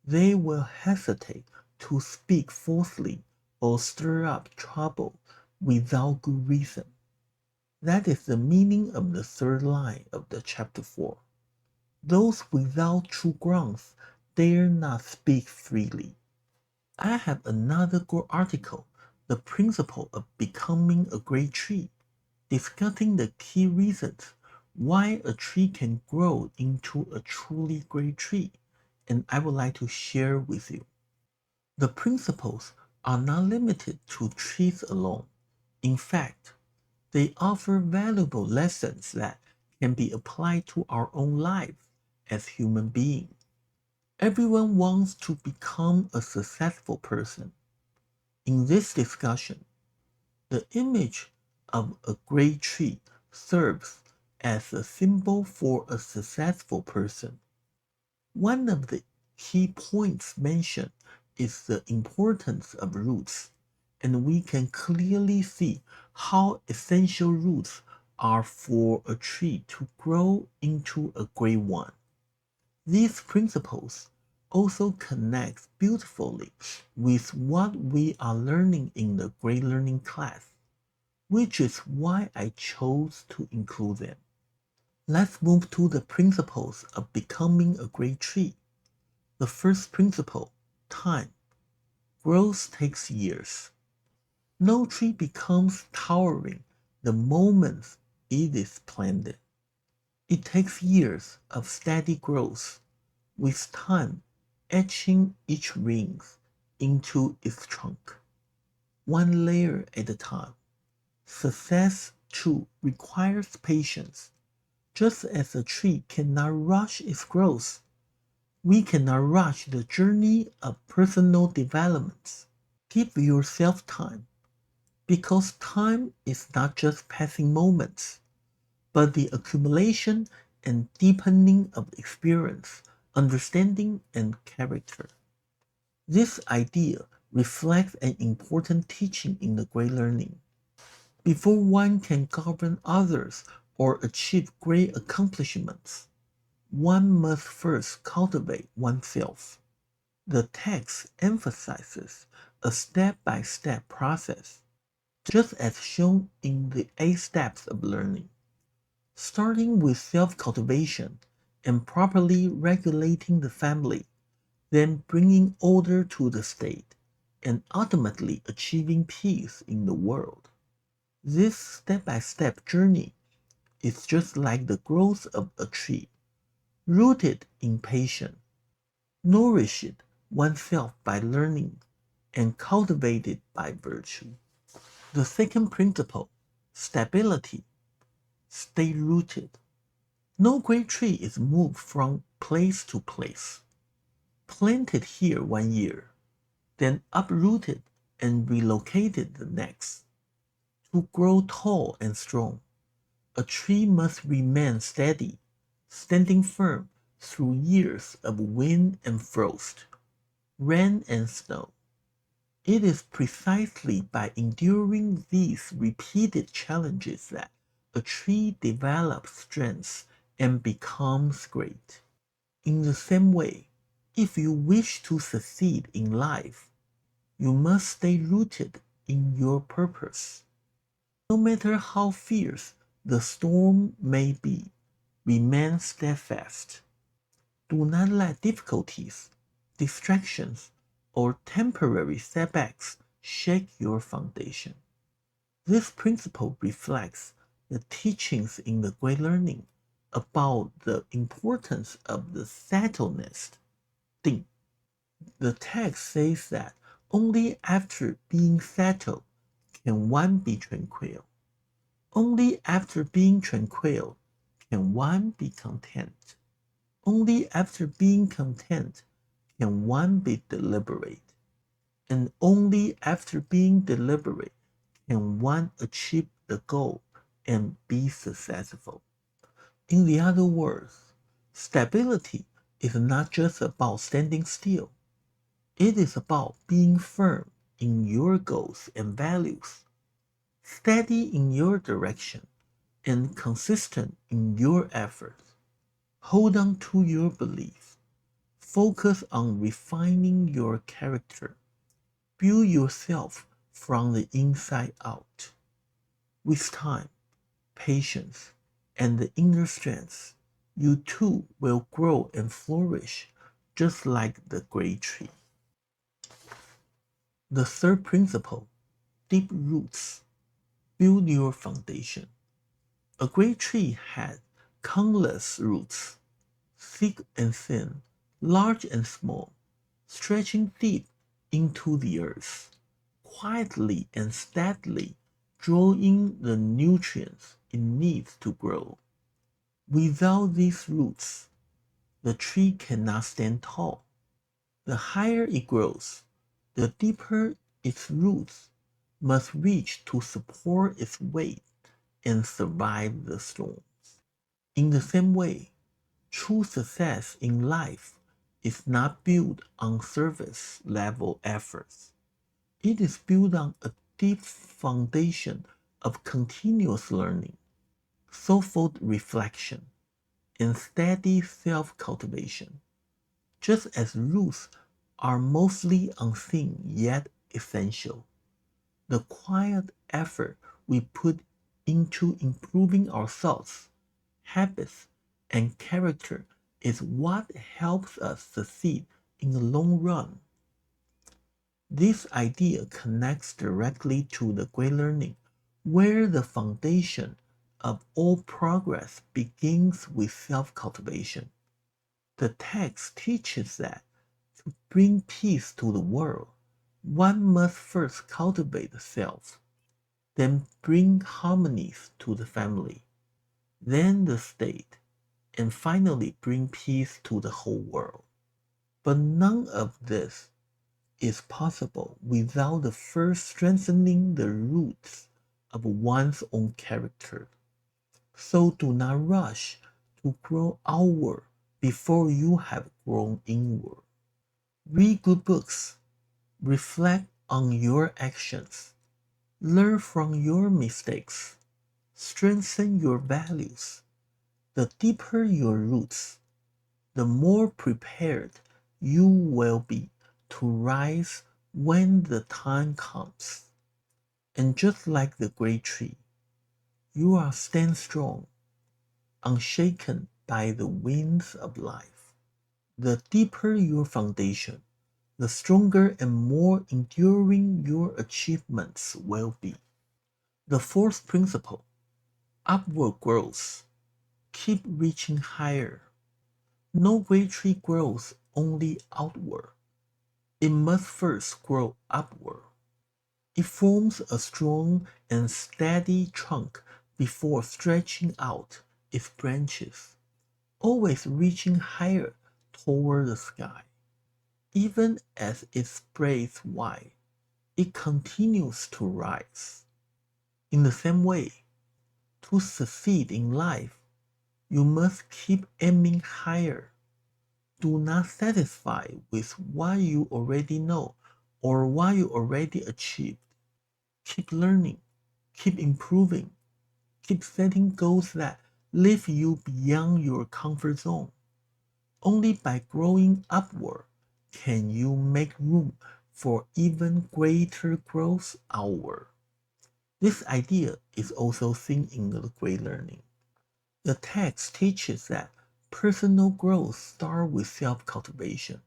[SPEAKER 1] they will hesitate to speak falsely or stir up trouble without good reason. That is the meaning of the third line of the chapter 4. Those without true grounds dare not speak freely. I have another good article, The Principle of Becoming a Great Tree, discussing the key reasons why a tree can grow into a truly great tree, and I would like to share with you. The principles are not limited to trees alone. In fact, they offer valuable lessons that can be applied to our own lives as human beings. Everyone wants to become a successful person. In this discussion, the image of a great tree serves as a symbol for a successful person. One of the key points mentioned is the importance of roots, and we can clearly see how essential roots are for a tree to grow into a great one. These principles also connect beautifully with what we are learning in the Great Learning class, which is why I chose to include them. Let's move to the principles of becoming a great tree. The first principle, time. Growth takes years. No tree becomes towering the moment it is planted. It takes years of steady growth, with time etching each ring into its trunk, one layer at a time. Success, too, requires patience. Just as a tree cannot rush its growth, we cannot rush the journey of personal development. Give yourself time, because time is not just passing moments, but the accumulation and deepening of experience, understanding, and character. This idea reflects an important teaching in the Great Learning. Before one can govern others or achieve great accomplishments, one must first cultivate oneself. The text emphasizes a step-by-step process, just as shown in the 8 steps of learning, starting with self-cultivation and properly regulating the family, then bringing order to the state, and ultimately achieving peace in the world. This step-by-step journey is just like the growth of a tree, rooted in patience, nourished oneself by learning, and cultivated by virtue. The second principle, stability, stay rooted. No great tree is moved from place to place, planted here one year, then uprooted and relocated the next. To grow tall and strong, a tree must remain steady, standing firm through years of wind and frost, rain and snow. It is precisely by enduring these repeated challenges that a tree develops strength and becomes great. In the same way, if you wish to succeed in life, you must stay rooted in your purpose. No matter how fierce the storm may be, remain steadfast. Do not let difficulties, distractions, or temporary setbacks shake your foundation. This principle reflects the teachings in the Great Learning about the importance of the settledness. The text says that Only after being settled can one be tranquil. Only after being tranquil can one be content. Only after being content can one be deliberate. And only after being deliberate can one achieve the goal and be successful. In the other words, stability is not just about standing still. It is about being firm in your goals and values, steady in your direction, and consistent in your efforts. Hold on to your beliefs. Focus on refining your character. Build yourself from the inside out. With time, patience, and the inner strength, you too will grow and flourish just like the great tree. The third principle, deep roots. Build your foundation. A great tree has countless roots, thick and thin, large and small, stretching deep into the earth, quietly and steadily drawing the nutrients it needs to grow. Without these roots, the tree cannot stand tall. The higher it grows, the deeper its roots must reach to support its weight and survive the storms. In the same way, true success in life is not built on surface level efforts. It is built on a deep foundation of continuous learning, thoughtful reflection, and steady self cultivation. Just as roots are mostly unseen yet essential, the quiet effort we put into improving our thoughts, habits, and character is what helps us succeed in the long run. This idea connects directly to the Great Learning, where the foundation of all progress begins with self cultivation. The text teaches that to bring peace to the world, one must first cultivate the self, then bring harmonies to the family, then the state, and finally bring peace to the whole world. But none of this is possible without the first strengthening the roots of one's own character. So do not rush to grow outward before you have grown inward. Read good books, reflect on your actions, learn from your mistakes, strengthen your values. The deeper your roots, the more prepared you will be to rise when the time comes. And just like the great tree, you are stand strong, unshaken by the winds of life. The deeper your foundation, the stronger and more enduring your achievements will be. The fourth principle, upward growth. Keep reaching higher. No great tree grows only outward. It must first grow upward. It forms a strong and steady trunk before stretching out its branches, always reaching higher toward the sky. Even as it spreads wide, it continues to rise. In the same way, to succeed in life, you must keep aiming higher. Do not satisfy with what you already know or what you already achieved. Keep learning, keep improving, keep setting goals that lift you beyond your comfort zone. Only by growing upward can you make room for even greater growth outward. This idea is also seen in the Great Learning. The text teaches that personal growth starts with self-cultivation,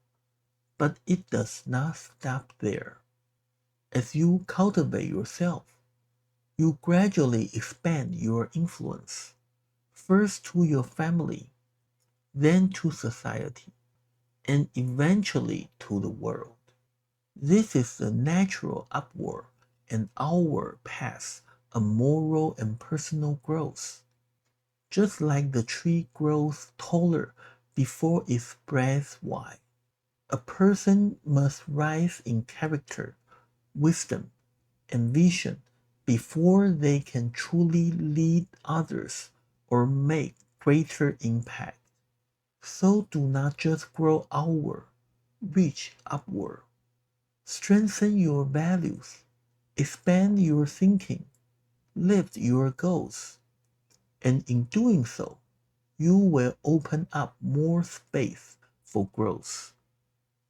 [SPEAKER 1] but it does not stop there. As you cultivate yourself, you gradually expand your influence, first to your family, then to society, and eventually to the world. This is the natural upward and outward path of moral and personal growth. Just like the tree grows taller before it spreads wide, a person must rise in character, wisdom, and vision before they can truly lead others or make greater impact. So do not just grow outward, reach upward. Strengthen your values, expand your thinking, lift your goals, and in doing so, you will open up more space for growth,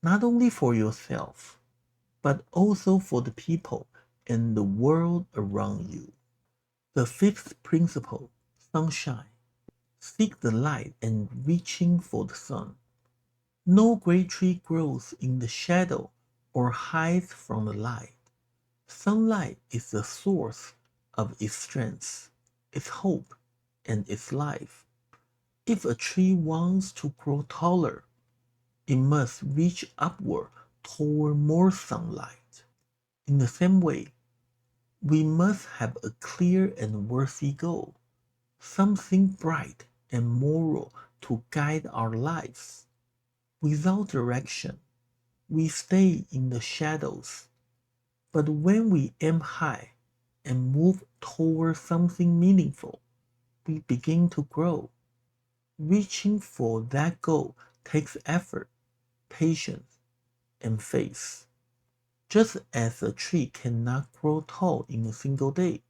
[SPEAKER 1] not only for yourself, but also for the people and the world around you. The fifth principle, sunshine. Seek the light and reaching for the sun. No great tree grows in the shadow or hides from the light. Sunlight is the source of its strength, its hope, and its life. If a tree wants to grow taller, it must reach upward toward more sunlight. In the same way, we must have a clear and worthy goal, something bright and moral to guide our lives. Without direction, we stay in the shadows. But when we aim high and move toward something meaningful, we begin to grow. Reaching for that goal takes effort, patience, and faith. Just as a tree cannot grow tall in a single day,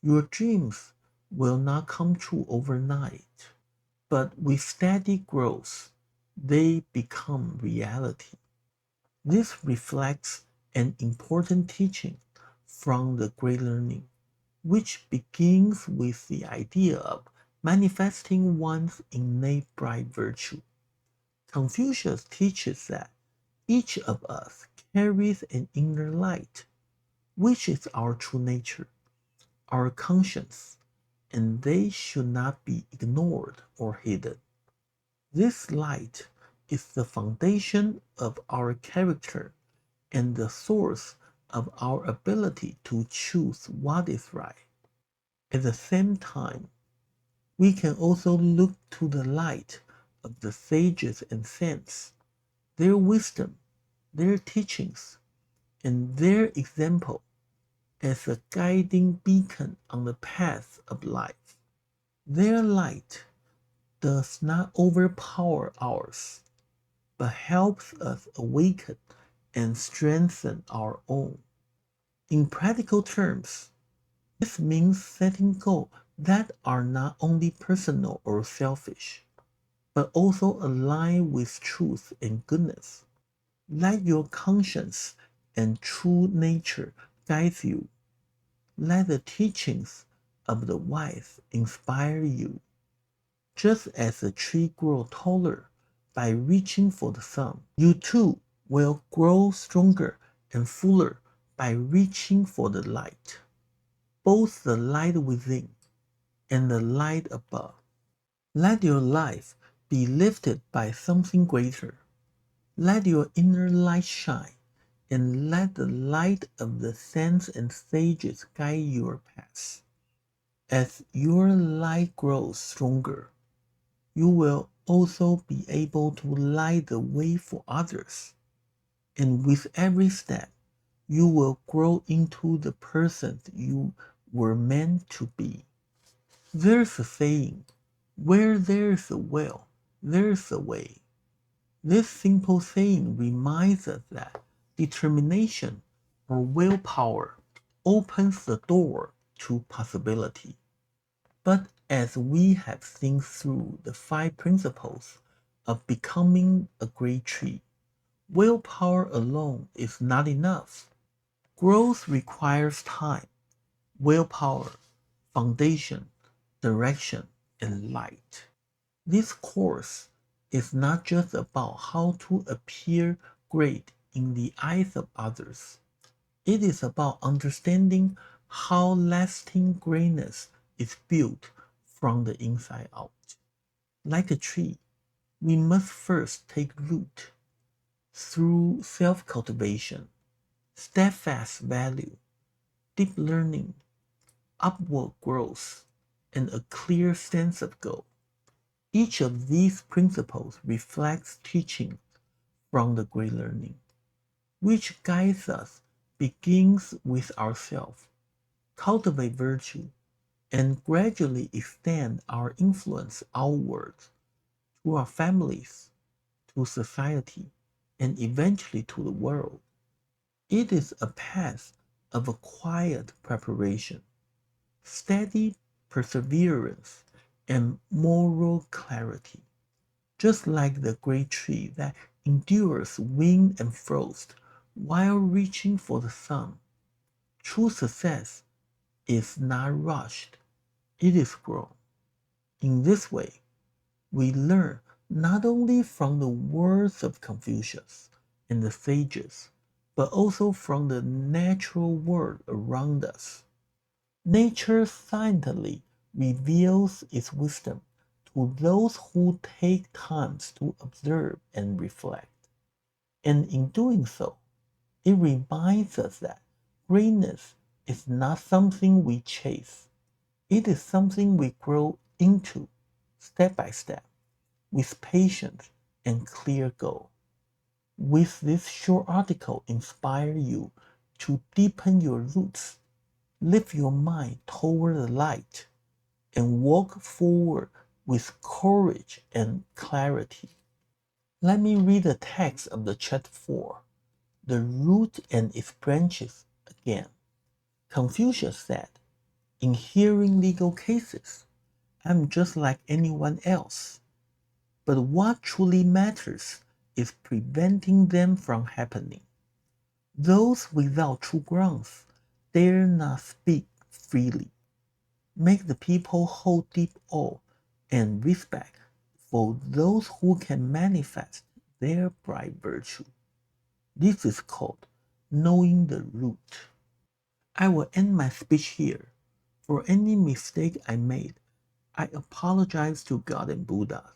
[SPEAKER 1] your dreams will not come true overnight. But with steady growth, they become reality. This reflects an important teaching from the Great Learning, which begins with the idea of manifesting one's innate bright virtue. Confucius teaches that each of us carries an inner light, which is our true nature, our conscience, and they should not be ignored or hidden. This light is the foundation of our character and the source of our ability to choose what is right. At the same time, we can also look to the light of the sages and saints, their wisdom, their teachings, and their example as a guiding beacon on the path of life. Their light does not overpower ours, but helps us awaken and strengthen our own. In practical terms, this means setting goals that are not only personal or selfish, but also align with truth and goodness. Let your conscience and true nature guide you. Let the teachings of the wise inspire you. Just as a tree grows taller by reaching for the sun, you too will grow stronger and fuller by reaching for the light, both the light within and the light above. Let your life be lifted by something greater. Let your inner light shine, and let the light of the saints and sages guide your path. As your light grows stronger, you will also be able to light the way for others. And with every step, you will grow into the person you were meant to be. There's a saying, where there's a will, there's a way. This simple saying reminds us that determination or willpower opens the door to possibility. But as we have seen through the five principles of becoming a great tree, willpower alone is not enough. Growth requires time, willpower, foundation, direction, and light. This course is not just about how to appear great in the eyes of others. It is about understanding how lasting greatness is built from the inside out. Like a tree, we must first take root. through self-cultivation, steadfast value, deep learning, upward growth, and a clear sense of goal. Each of these principles reflects teaching from the Great Learning, which guides us, begins with ourselves, cultivate virtue, and gradually extend our influence outwards to our families, to society, and eventually to the world. It is a path of a quiet preparation, steady perseverance, and moral clarity, just like the great tree that endures wind and frost while reaching for the sun. True success is not rushed, it is grown. In this way, we learn not only from the words of Confucius and the sages, but also from the natural world around us. Nature silently reveals its wisdom to those who take time to observe and reflect. And in doing so, it reminds us that greatness is not something we chase. It is something we grow into step by step with patience and clear goal. With this short article inspire you to deepen your roots, lift your mind toward the light, and walk forward with courage and clarity. Let me read the text of the chapter 4, the root and its branches again. Confucius said, in hearing legal cases, I'm just like anyone else. But what truly matters is preventing them from happening. Those without true grounds dare not speak freely. Make the people hold deep awe and respect for those who can manifest their bright virtue. This is called knowing the root. I will end my speech here. For any mistake I made, I apologize to God and Buddha,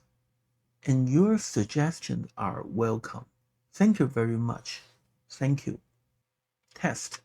[SPEAKER 1] and your suggestions are welcome. Thank you very much. Thank you. Test.